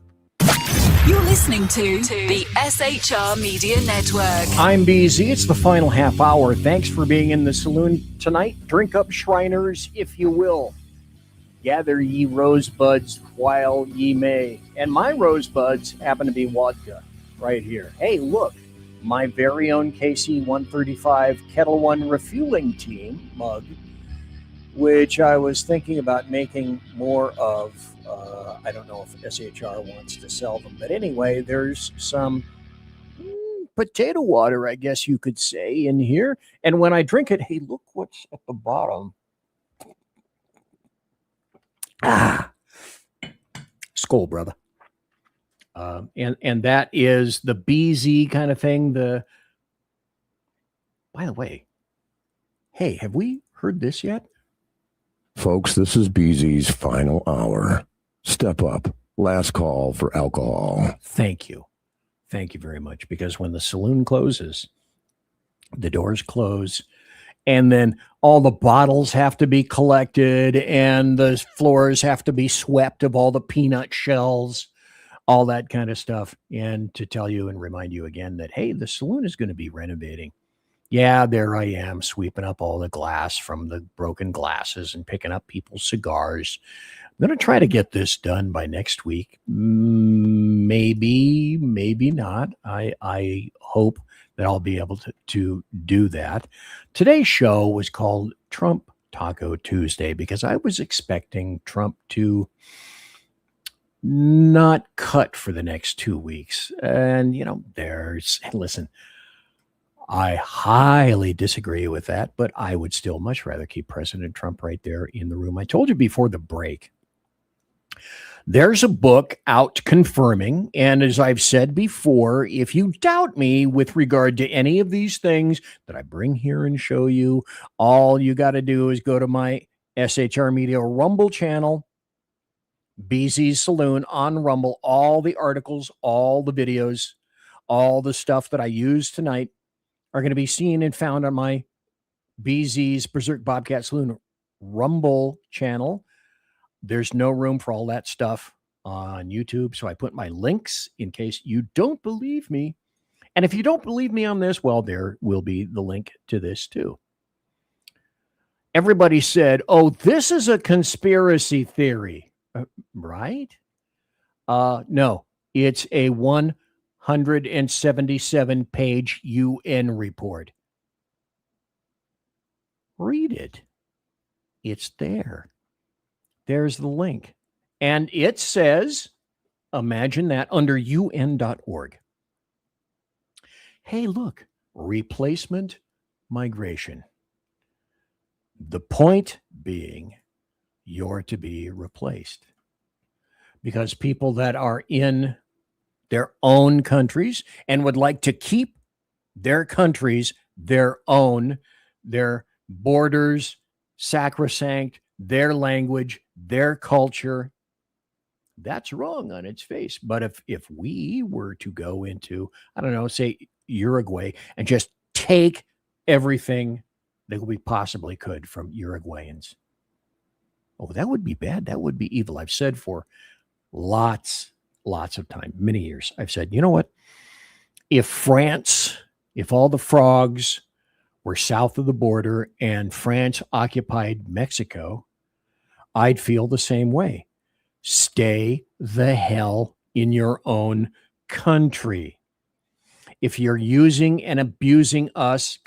You're listening to the SHR Media Network. I'm BZ. It's the final half hour. Thanks for being in the saloon tonight. Drink up, Shriners, if you will. Gather ye rosebuds while ye may. And my rosebuds happen to be vodka right here. Hey, look, my very own KC-135 Kettle One Refueling Team mug, which I was thinking about making more of. I don't know if SHR wants to sell them. But anyway, there's some potato water, I guess you could say, in here. And when I drink it, hey, look what's at the bottom. Skull, brother. And that is the BZ kind of thing. By the way, hey, have we heard this yet? Folks, this is BZ's final hour. Step up. Last call for alcohol. Thank you. Thank you very much. Because when the saloon closes, the doors close, and then all the bottles have to be collected, and the floors have to be swept of all the peanut shells, all that kind of stuff. And to tell you and remind you again that, hey, the saloon is going to be renovating. Yeah, there I am sweeping up all the glass from the broken glasses and picking up people's cigars. I'm going to try to get this done by next week. Maybe not. I hope that I'll be able to do that. Today's show was called Trump Taco Tuesday because I was expecting Trump to not cut for the next 2 weeks. And, listen, I highly disagree with that, but I would still much rather keep President Trump right there in the room. I told you before the break, there's a book out confirming, and as I've said before, if you doubt me with regard to any of these things that I bring here and show you, all you got to do is go to my SHR Media Rumble channel, BZ's Saloon on Rumble, all the articles, all the videos, all the stuff that I used tonight are going to be seen and found on my BZ's Berserk Bobcat Saloon Rumble channel. There's no room for all that stuff on YouTube. So I put my links in case you don't believe me. And if you don't believe me on this, well, there will be the link to this too. Everybody said, oh, this is a conspiracy theory, right? No, it's a 177-page UN report. Read it. It's there. There's the link. And it says, imagine that, under UN.org. Hey, look, replacement migration. The point being, you're to be replaced. Because people that are in their own countries and would like to keep their countries their own, their borders sacrosanct, their language, their culture, that's wrong on its face. But if we were to go into, I don't know, say Uruguay and just take everything that we possibly could from Uruguayans, oh, that would be bad. That would be evil. I've said for lots of time, many years, I've said, you know what? If France, if all the frogs were south of the border and France occupied Mexico, I'd feel the same way. Stay the hell in your own country. If you're using and abusing us,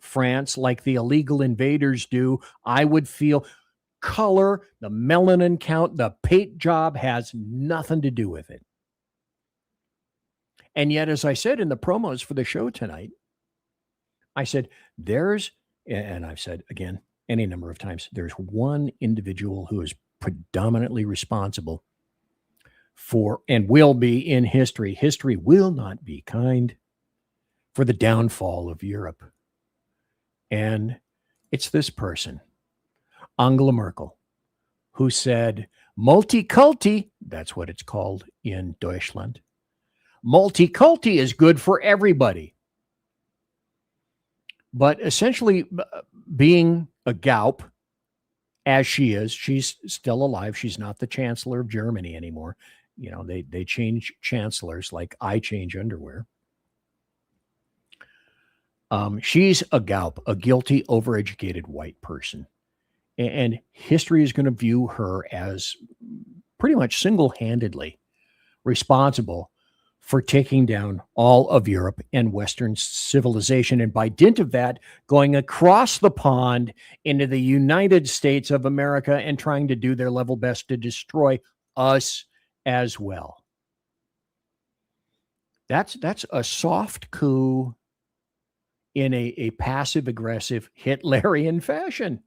France, like the illegal invaders do, I would feel color, the melanin count, the paint job has nothing to do with it. And yet, as I said in the promos for the show tonight, I said, and I've said again, any number of times, there's one individual who is predominantly responsible for, and will be in history. History will not be kind, for the downfall of Europe. And it's this person, Angela Merkel, who said, multiculti, that's what it's called in Deutschland, multiculti is good for everybody. But essentially, being a Gaup, as she is, she's still alive. She's not the Chancellor of Germany anymore. You know, they change chancellors like I change underwear. She's a Gaup, a guilty, overeducated white person. And history is going to view her as pretty much single-handedly responsible for taking down all of Europe and Western civilization. And by dint of that, going across the pond into the United States of America and trying to do their level best to destroy us as well. That's a soft coup in a passive-aggressive Hitlerian fashion.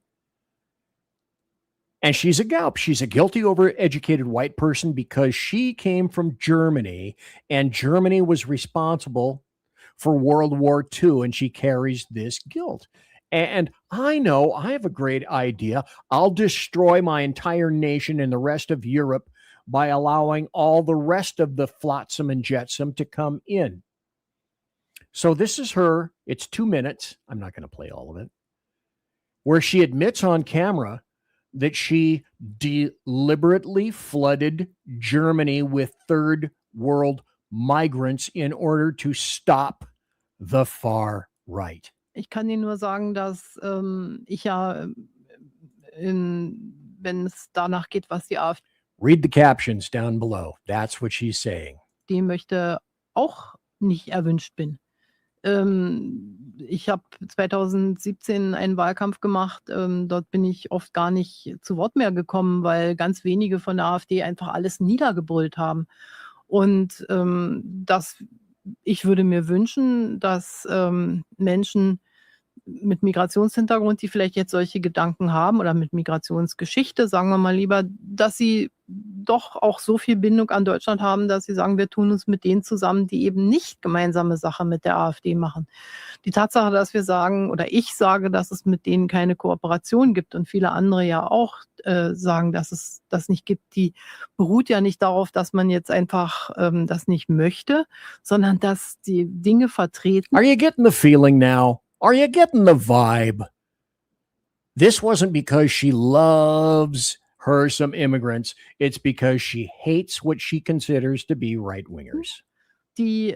And she's a Gaup. She's a guilty, overeducated white person because she came from Germany, and Germany was responsible for World War II, and she carries this guilt. And I know I have a great idea. I'll destroy my entire nation and the rest of Europe by allowing all the rest of the flotsam and jetsam to come in. So this is her. It's 2 minutes. I'm not going to play all of it, where she admits on camera that she deliberately flooded Germany with third world migrants in order to stop the far right. Ich kann Ihnen nur sagen, dass ich ja, wenn es danach geht, was die AfD Read the captions down below. That's what she's saying. möchte, auch nicht erwünscht bin. Ich habe 2017 einen Wahlkampf gemacht. Dort bin ich oft gar nicht zu Wort mehr gekommen, weil ganz wenige von der AfD einfach alles niedergebrüllt haben. Und ich würde mir wünschen, dass Menschen mit Migrationshintergrund, die vielleicht jetzt solche Gedanken haben oder mit Migrationsgeschichte, sagen wir mal lieber, dass sie doch auch so viel Bindung an Deutschland haben, dass sie sagen, wir tun uns mit denen zusammen, die eben nicht gemeinsame Sache mit der AfD machen. Die Tatsache, dass wir sagen, oder ich sage, dass es mit denen keine Kooperation gibt und viele andere ja auch sagen, dass es das nicht gibt, die beruht ja nicht darauf, dass man jetzt einfach das nicht möchte, sondern dass die Dinge vertreten. Are you getting the feeling now? Are you getting the vibe? This wasn't because she loves her some immigrants, it's because she hates what she considers to be right-wingers. Die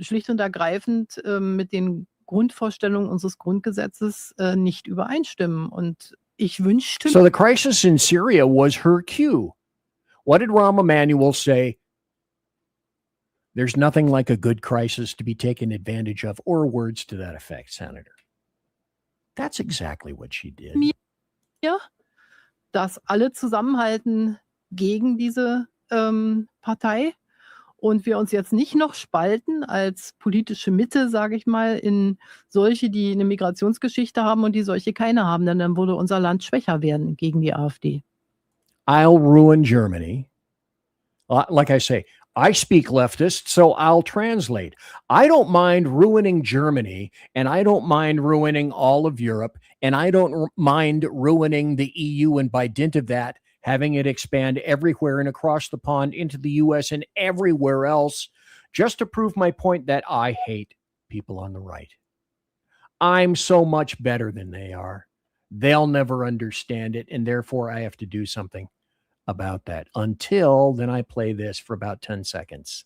schlicht und ergreifend mit den Grundvorstellungen unseres Grundgesetzes nicht übereinstimmen. Und ich wünschte... So the crisis in Syria was her cue. What did Rahm Emanuel say? There's nothing like a good crisis to be taken advantage of, or words to that effect, Senator. That's exactly what she did. Ja, dass alle zusammenhalten gegen diese Partei und wir uns jetzt nicht noch spalten als politische Mitte, sage ich mal, in solche, die eine Migrationsgeschichte haben und die solche keine haben, denn dann würde unser Land schwächer werden gegen die AfD. I'll ruin Germany. Like I say, I speak leftist, so I'll translate. I don't mind ruining Germany, and I don't mind ruining all of Europe, and I don't mind ruining the EU, and by dint of that, having it expand everywhere and across the pond into the US and everywhere else, just to prove my point that I hate people on the right. I'm so much better than they are. They'll never understand it, and therefore I have to do something about that. Until then, I play this for about 10 seconds.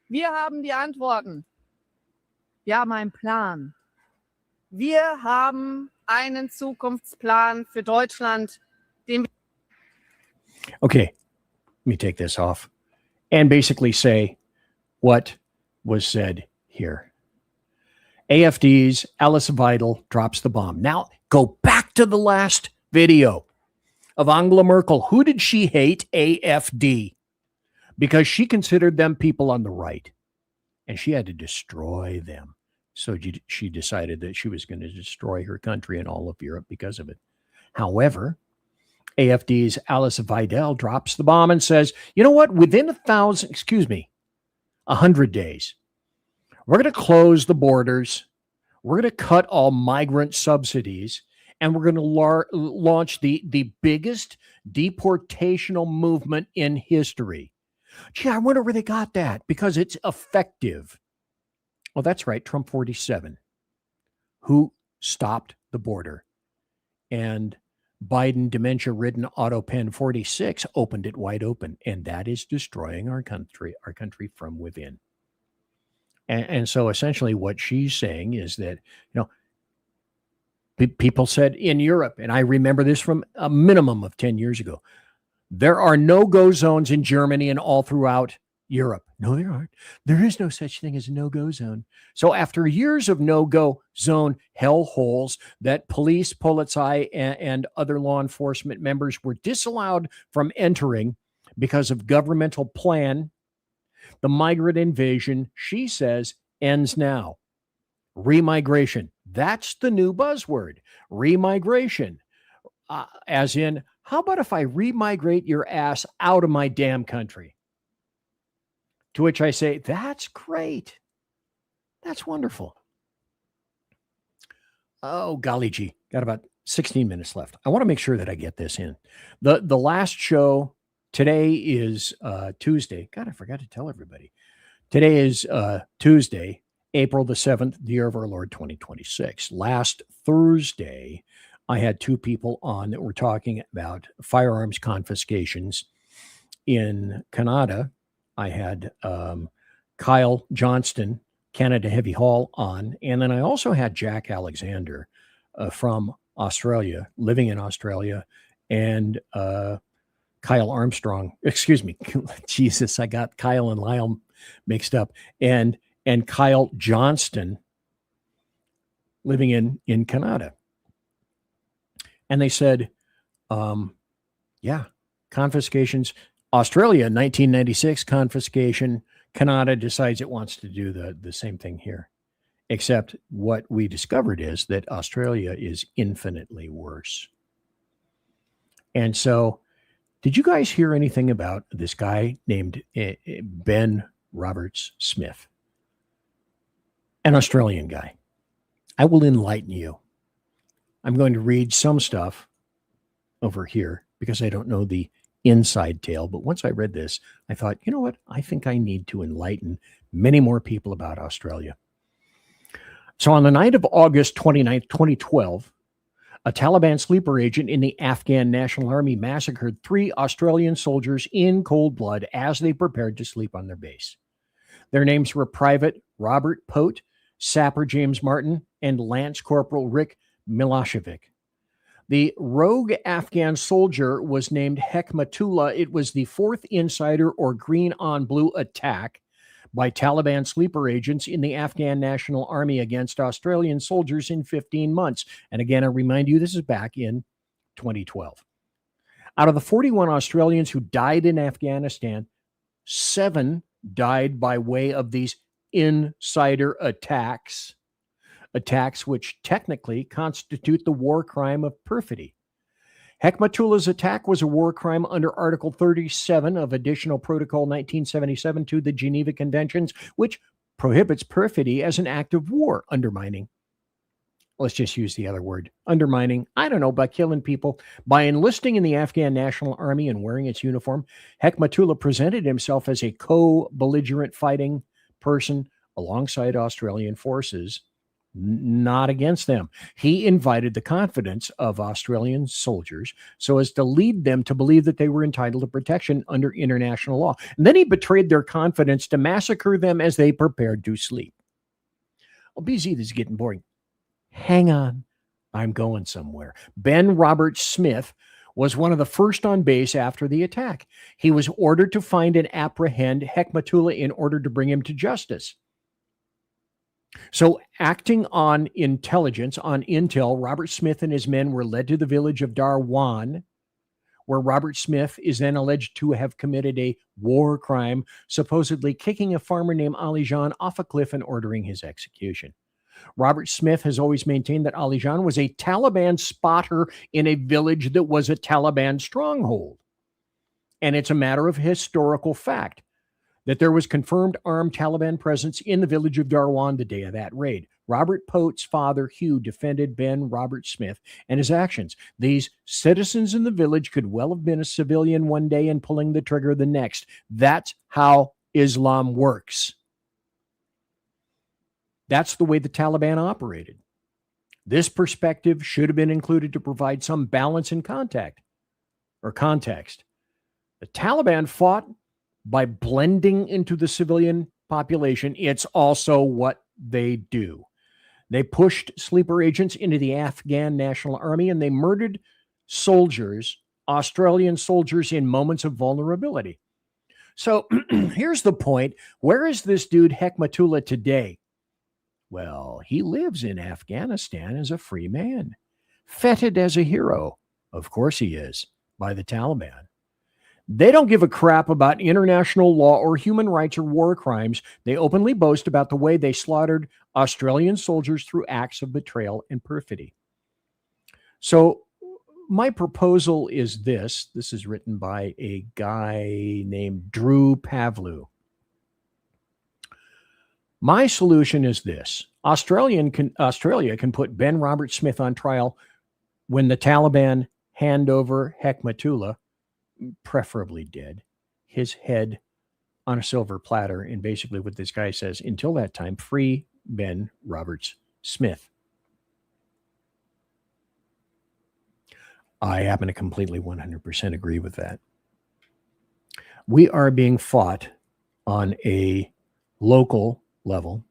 Wir haben die Antworten. Wir haben einen Plan. Wir haben einen Zukunftsplan für Deutschland, den... Okay, let me take this off and basically say what was said here. AFD's Alice Weidel drops the bomb. Now, go back to the last video of Angela Merkel. Who did she hate? AFD. Because she considered them people on the right. And she had to destroy them. So she decided that she was going to destroy her country and all of Europe because of it. However, AFD's Alice Weidel drops the bomb and says, you know what? Within 100 days, we're going to close the borders. We're going to cut all migrant subsidies. And we're going to launch the biggest deportational movement in history. Gee, I wonder where they got that, because it's effective. Well, that's right, Trump 47, who stopped the border. And Biden dementia-ridden Autopen 46 opened it wide open. And that is destroying our country from within. And so essentially what she's saying is that, people said in Europe, and I remember this from a minimum of 10 years ago, there are no-go zones in Germany and all throughout Europe. No, there aren't. There is no such thing as a no-go zone. So after years of no-go zone hellholes that police, Polizei, and other law enforcement members were disallowed from entering because of governmental plan, the migrant invasion, she says, ends now. Remigration. That's the new buzzword. Remigration. As in, how about if I remigrate your ass out of my damn country? To which I say, that's great. That's wonderful. Oh, golly gee. Got about 16 minutes left. I want to make sure that I get this in. The last show today is Tuesday. God, I forgot to tell everybody. Today is Tuesday, April the 7th, the year of our Lord 2026. Last Thursday, I had two people on that were talking about firearms confiscations in Canada. I had Kyle Johnston, Canada Heavy Haul, on. And then I also had Jack Alexander from Australia, living in Australia, and Kyle Armstrong. Excuse me. Jesus, I got Kyle and Lyle mixed up. And Kyle Johnston, living in Canada. And they said, confiscations. Australia, 1996, confiscation. Canada decides it wants to do the same thing here. Except what we discovered is that Australia is infinitely worse. And so, did you guys hear anything about this guy named Ben Roberts Smith? An Australian guy. I will enlighten you. I'm going to read some stuff over here because I don't know the inside tale. But once I read this, I thought, you know what? I think I need to enlighten many more people about Australia. So on the night of August 29th, 2012, A Taliban sleeper agent in the Afghan National Army massacred 3 Australian soldiers in cold blood as they prepared to sleep on their base. Their names were Private Robert Pote, Sapper James Martin, and Lance Corporal Rick Milosevic. The rogue Afghan soldier was named Hekmatullah. It was the 4th insider or green on blue attack by Taliban sleeper agents in the Afghan National Army against Australian soldiers in 15 months. And again, I remind you, this is back in 2012. Out of the 41 Australians who died in Afghanistan, 7 died by way of these insider attacks which technically constitute the war crime of perfidy. Hekmatullah's attack was a war crime under Article 37 of Additional Protocol 1977 to the Geneva Conventions, which prohibits perfidy as an act of war, undermining. Let's just use the other word, undermining, I don't know, by killing people. By enlisting in the Afghan National Army and wearing its uniform, Hekmatullah presented himself as a co-belligerent fighting person alongside Australian forces, not against them. He invited the confidence of Australian soldiers so as to lead them to believe that they were entitled to protection under international law. And then he betrayed their confidence to massacre them as they prepared to sleep. Well, BZ, this is getting boring. Hang on. I'm going somewhere. Ben Robert Smith was one of the first on base after the attack. He was ordered to find and apprehend Hekmatullah in order to bring him to justice. So, acting on intelligence, on intel, Robert Smith and his men were led to the village of Darwan, where Robert Smith is then alleged to have committed a war crime, supposedly kicking a farmer named Ali Jan off a cliff and ordering his execution. Robert Smith has always maintained that Ali Jan was a Taliban spotter in a village that was a Taliban stronghold. And it's a matter of historical fact that there was confirmed armed Taliban presence in the village of Darwan the day of that raid. Robert Pote's father, Hugh, defended Ben Robert Smith and his actions. These citizens in the village could well have been a civilian one day and pulling the trigger the next. That's how Islam works. That's the way the Taliban operated. This perspective should have been included to provide some balance in context. The Taliban fought by blending into the civilian population. It's also what they do. They pushed sleeper agents into the Afghan National Army and they murdered soldiers, Australian soldiers, in moments of vulnerability. So here's the point. Where is this dude Hekmatullah today? Well, he lives in Afghanistan as a free man, feted as a hero. Of course he is, by the Taliban. They don't give a crap about international law or human rights or war crimes. They openly boast about the way they slaughtered Australian soldiers through acts of betrayal and perfidy. So my proposal is this. This is written by a guy named Drew Pavlu. My solution is this. Australia can put Ben Robert Smith on trial when the Taliban hand over Hekmatullah, preferably dead, his head on a silver platter. And basically what this guy says, until that time, free Ben Roberts Smith. I happen to completely 100% agree with that. We are being fought on a local level,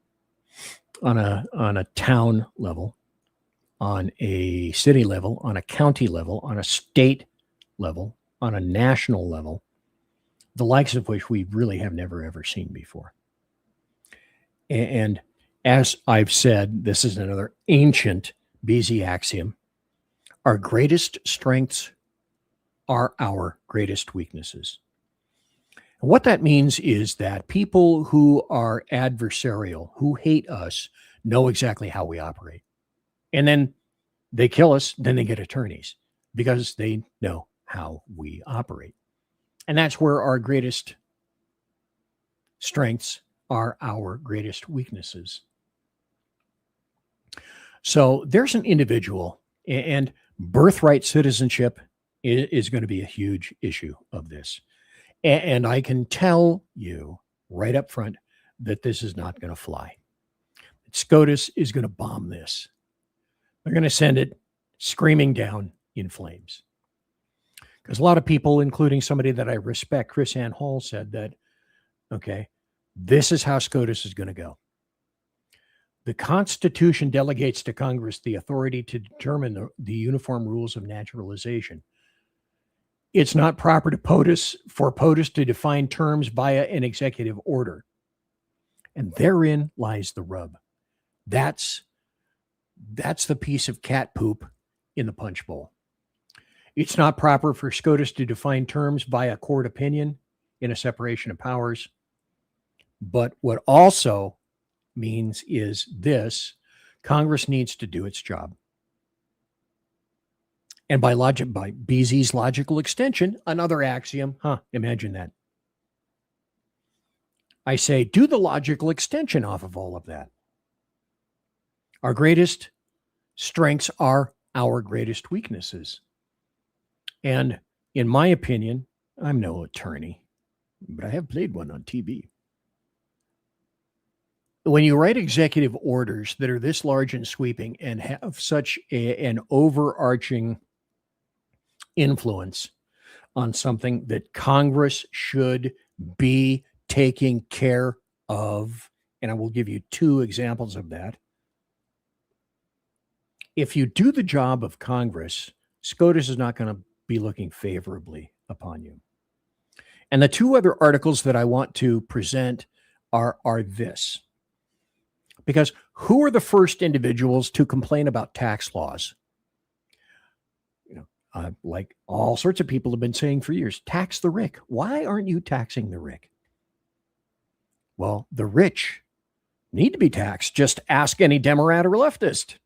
on a town level, on a city level, on a county level, on a state level, on a national level, the likes of which we really have never, ever seen before. And as I've said, this is another ancient BZ axiom. Our greatest strengths are our greatest weaknesses. And what that means is that people who are adversarial, who hate us, know exactly how we operate. And then they kill us, then they get attorneys because they know how we operate. And that's where our greatest strengths are our greatest weaknesses. So there's an individual, and birthright citizenship is going to be a huge issue of this. And I can tell you right up front that this is not going to fly. SCOTUS is going to bomb this. They're going to send it screaming down in flames. Because a lot of people, including somebody that I respect, Chris Ann Hall, said that, okay, this is how SCOTUS is going to go. The Constitution delegates to Congress the authority to determine the uniform rules of naturalization. It's not proper for POTUS to define terms via an executive order. And therein lies the rub. That's the piece of cat poop in the punch bowl. It's not proper for SCOTUS to define terms via court opinion in a separation of powers. But what also means is this: Congress needs to do its job. And by BZ's logical extension, another axiom, imagine that. I say, do the logical extension off of all of that. Our greatest strengths are our greatest weaknesses. And in my opinion, I'm no attorney, but I have played one on TV. When you write executive orders that are this large and sweeping and have such an overarching influence on something that Congress should be taking care of, and I will give you two examples of that. If you do the job of Congress, SCOTUS is not going to be looking favorably upon you. And the two other articles that I want to present are this. Because who are the first individuals to complain about tax laws? Like all sorts of people have been saying for years, tax the rich. Why aren't you taxing the rich? Well, the rich need to be taxed. Just ask any Demorat or leftist.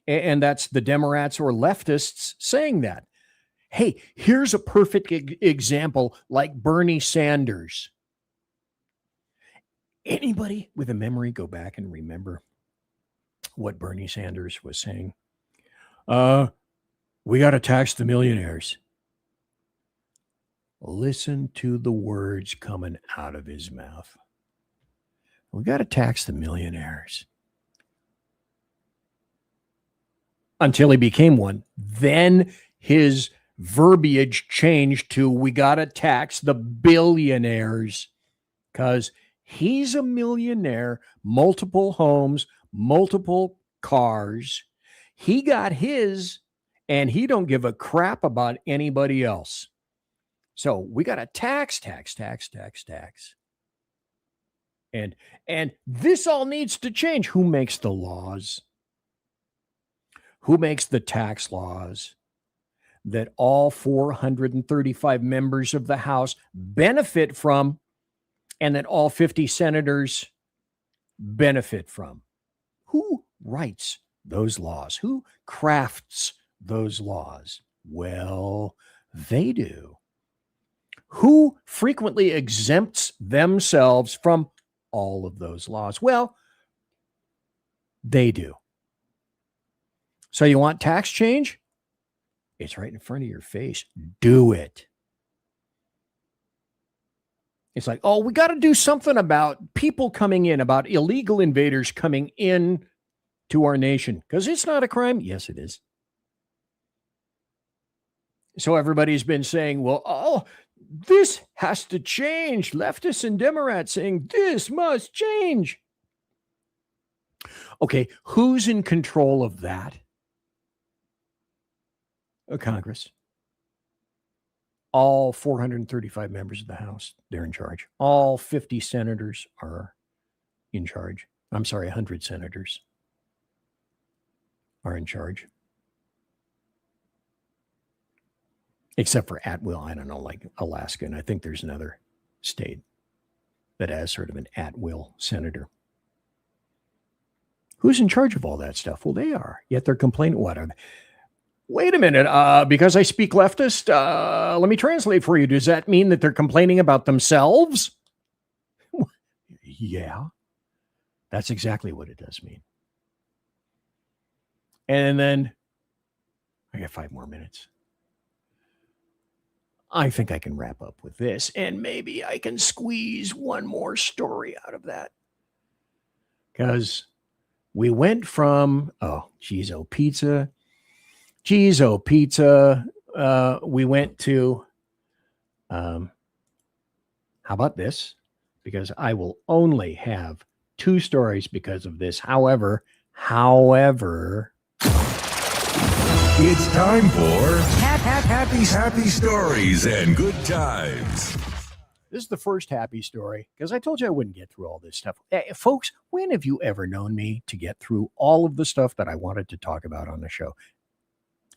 And that's the Demorats or leftists saying that. Hey, here's a perfect example, like Bernie Sanders. Anybody with a memory go back and remember what Bernie Sanders was saying? We got to tax the millionaires. Listen to the words coming out of his mouth. We got to tax the millionaires. Until he became one. Then his verbiage changed to we got to tax the billionaires, because he's a millionaire, multiple homes, multiple cars. He got his, and he don't give a crap about anybody else. So we got to tax. And this all needs to change. Who makes the laws? Who makes the tax laws that all 435 members of the House benefit from, and that all 50 senators benefit from? Who writes those laws? Who crafts those laws? Well, they do. Who frequently exempts themselves from all of those laws? Well, they do. So you want tax change? It's right in front of your face. Do it. It's like, oh, we got to do something about people coming in, about illegal invaders coming in to our nation, because it's not a crime. Yes, it is. So everybody's been saying, well, this has to change. Leftists and Demorats saying this must change. Okay, who's in control of that? Congress. All 435 members of the House, they're in charge. All 50 senators are in charge. I'm sorry, 100 senators are in charge. Except for at will, I don't know, like Alaska. And I think there's another state that has sort of an at will senator. Who's in charge of all that stuff? Well, they are. Yet they're complaining. What are they? Wait a minute, because I speak leftist, let me translate for you. Does that mean that they're complaining about themselves? Yeah, that's exactly what it does mean. And then, I got 5 more minutes. I think I can wrap up with this, and maybe I can squeeze one more story out of that. Because we went from, pizza, Geez, oh, pizza. We went to, how about this? Because I will only have 2 stories because of this. However, It's time for happy stories and good times. this is the first happy story because I told you I wouldn't get through all this stuff. Folks, when have you ever known me to get through all of the stuff that I wanted to talk about on the show?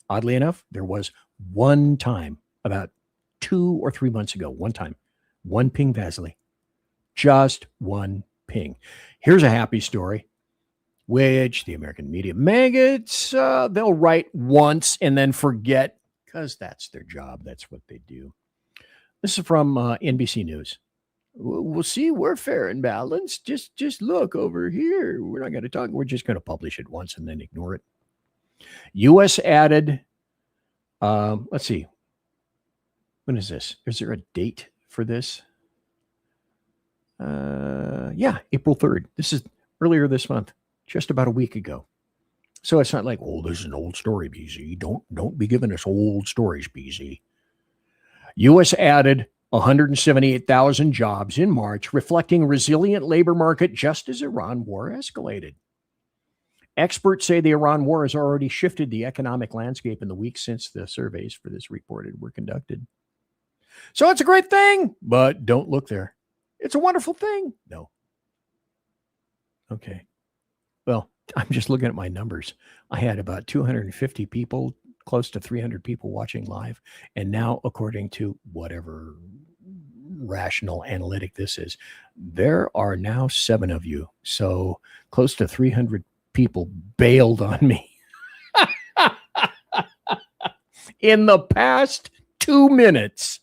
Oddly enough, there was one time about 2 or 3 months ago, one ping Vasily, just one ping. Here's a happy story, which the American media maggots, they'll write once and then forget because that's their job. That's what they do. This is from NBC News. We'll see, we're fair and balanced. Just look over here. We're not going to talk. We're just going to publish it once and then ignore it. U.S. added, let's see. When is this? Is there a date for this? Yeah, April 3rd. This is earlier this month, just about a week ago. So it's not like, oh, this is an old story, BZ. Don't be giving us old stories, BZ. U.S. added 178,000 jobs in March, reflecting resilient labor market just as Iran war escalated. Experts say the Iran war has already shifted the economic landscape in the weeks since the surveys for this reported were conducted. So it's a great thing, but don't look there. It's a wonderful thing. No. Okay. Well, I'm just looking at my numbers. I had about 250 people, close to 300 people watching live. And now, according to whatever rational analytic this is, there are now 7 of you. So close to 300 people bailed on me in the past 2 minutes.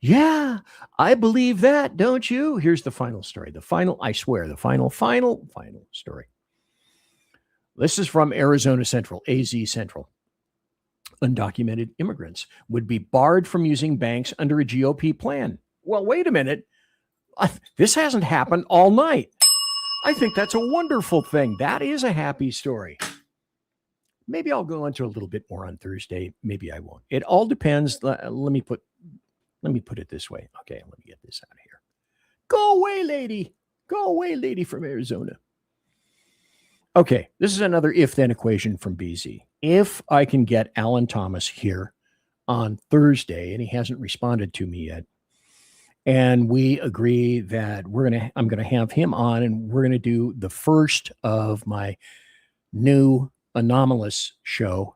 Yeah, I believe that, don't you? Here's the final story. The final story. This is from Arizona Central, AZ Central. Undocumented immigrants would be barred from using banks under a GOP plan. Well, wait a minute. This hasn't happened all night. I think that's a wonderful thing. That is a happy story. Maybe I'll go into a little bit more on Thursday. Maybe I won't. It all depends. Let me put it this way. Okay, let me get this out of here. Go away, lady. Go away, lady from Arizona. Okay, this is another if-then equation from BZ. If I can get Alan Thomas here on Thursday, and he hasn't responded to me yet, and we agree that I'm going to have him on, and we're going to do the first of my new anomalous show,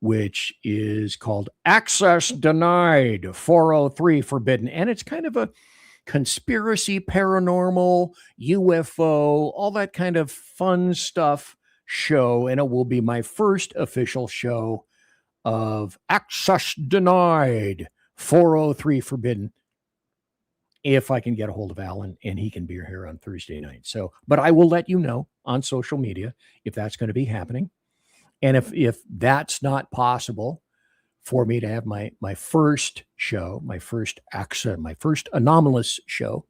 which is called Access Denied, 403 Forbidden. And it's kind of a conspiracy, paranormal, UFO, all that kind of fun stuff show. And it will be my first official show of Access Denied, 403 Forbidden, if I can get a hold of Alan and he can be here on Thursday night. So, but I will let you know on social media if that's going to be happening. And if that's not possible for me to have my first show, my first anomalous show,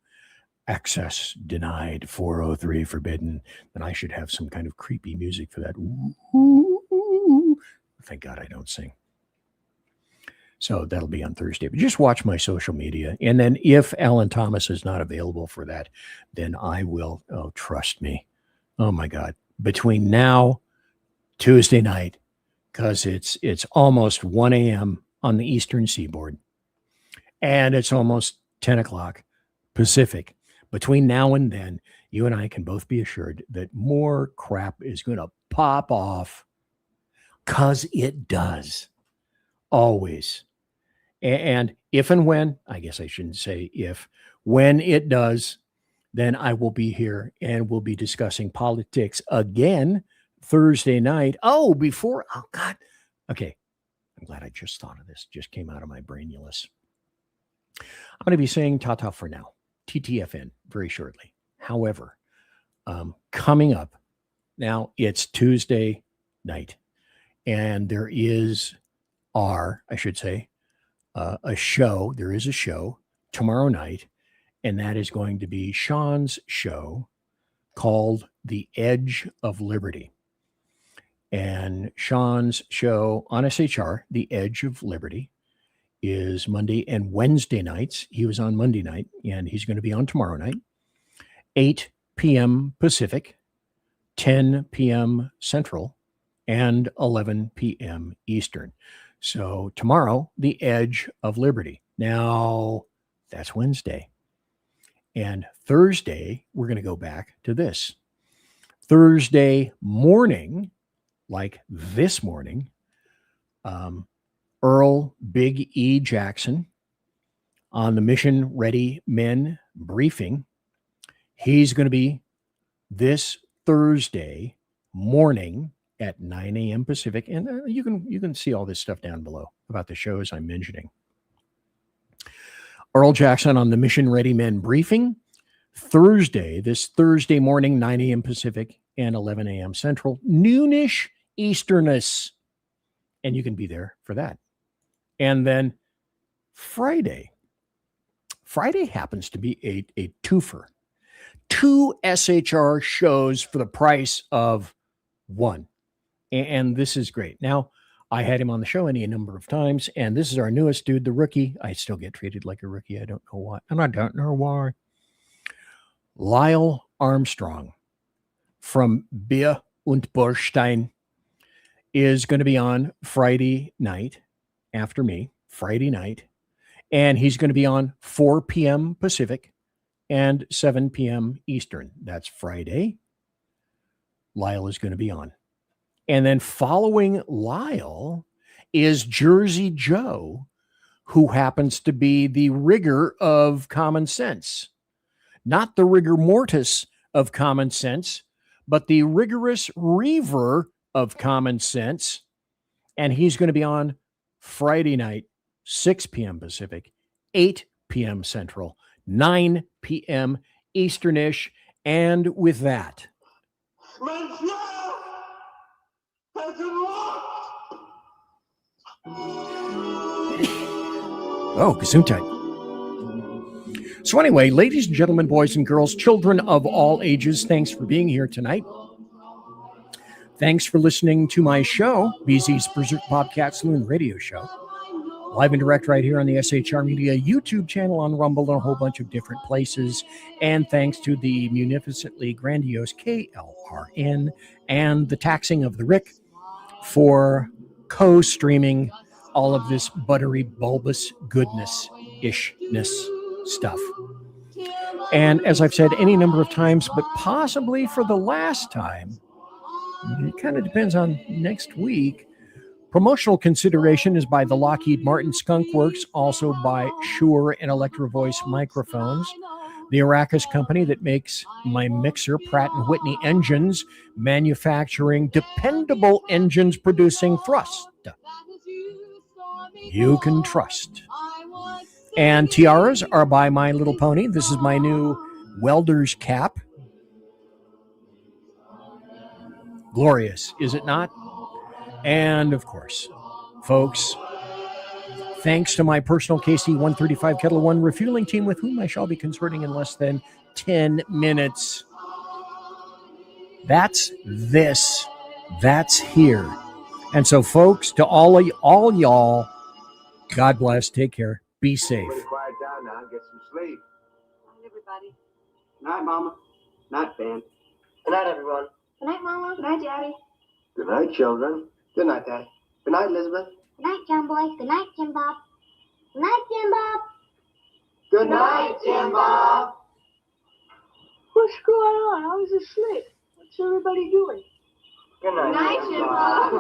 Access Denied, 403 Forbidden, then I should have some kind of creepy music for that. Ooh. Thank God I don't sing. So that'll be on Thursday. But just watch my social media. And then if Alan Thomas is not available for that, then I will, trust me. Oh my God. Between now, Tuesday night, because it's almost 1 a.m. on the Eastern Seaboard, and it's almost 10 o'clock Pacific. Between now and then, you and I can both be assured that more crap is going to pop off, because it does. Always. And if and when, I guess I shouldn't say if, when it does, then I will be here and we'll be discussing politics again Thursday night. Oh God. Okay. I'm glad I just thought of this. Just came out of my brainulus. I'm going to be saying ta-ta for now. TTFN very shortly. However, coming up now, it's Tuesday night and there is a show. There is a show tomorrow night, and that is going to be Sean's show called The Edge of Liberty. And Sean's show on SHR, The Edge of Liberty, is Monday and Wednesday nights. He was on Monday night, and he's going to be on tomorrow night, 8 p.m. Pacific, 10 p.m. Central, and 11 p.m. Eastern. So tomorrow, The Edge of Liberty. Now, that's Wednesday. And Thursday, we're going to go back to this. Thursday morning, like this morning, Earl Big E Jackson on the Mission Ready Men briefing. He's going to be this Thursday morning at 9 a.m. Pacific. And you can see all this stuff down below about the shows I'm mentioning. Earl Jackson on the Mission Ready Men briefing. This Thursday morning, 9 a.m. Pacific and 11 a.m. Central, noonish Easterness. And you can be there for that. And then Friday happens to be a twofer. 2 SHR shows for the price of 1. And this is great. Now, I had him on the show any number of times, and this is our newest dude, the rookie. I still get treated like a rookie. I don't know why. And I don't know why. Lyle Armstrong from Bier und Borstein is going to be on Friday night after me, Friday night. And he's going to be on 4 p.m. Pacific and 7 p.m. Eastern. That's Friday. Lyle is going to be on. And then following Lyle is Jersey Joe, who happens to be the rigor of common sense. Not the rigor mortis of common sense, but the rigorous reaver of common sense. And he's going to be on Friday night, 6 p.m. Pacific, 8 p.m. Central, 9 p.m. Easternish. And with that, oh, Gesundheit. So anyway, ladies and gentlemen, boys and girls, children of all ages, thanks for being here tonight. Thanks for listening to my show, BZ's Berserk Bobcat Saloon radio show. Live and direct right here on the SHR Media YouTube channel, on Rumble, and a whole bunch of different places. And thanks to the munificently grandiose KLRN and the taxing of the Rick for co-streaming all of this buttery, bulbous goodness-ishness stuff. And as I've said any number of times, but possibly for the last time, it kind of depends on next week, promotional consideration is by the Lockheed Martin Skunk Works, also by Shure and Electro Voice microphones, the Arrakis company that makes my mixer, Pratt & Whitney engines, manufacturing dependable engines producing thrust you can trust. And tiaras are by My Little Pony. This is my new welder's cap. Glorious, is it not? And of course, folks, thanks to my personal KC-135 Kettle One refueling team, with whom I shall be consorting in less than 10 minutes. That's this. That's here. And so, folks, to all y'all, God bless. Take care. Be safe. Quiet down now. Get some sleep. Good night, everybody. Good night, Mama. Good night, Ben. Good night, everyone. Good night, Mama. Good night, Daddy. Good night, children. Good night, Daddy. Good night, Elizabeth. Good night, John Boy. Good night, Jim Bob. Good night, Jim Bob. Good night, Jim Bob. What's going on? I was asleep. What's everybody doing? Good night, Jim Bob.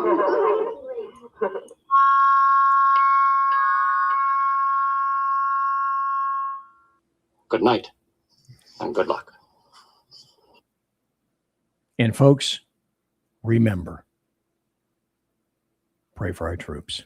Good night, and good luck. And folks, remember, pray for our troops.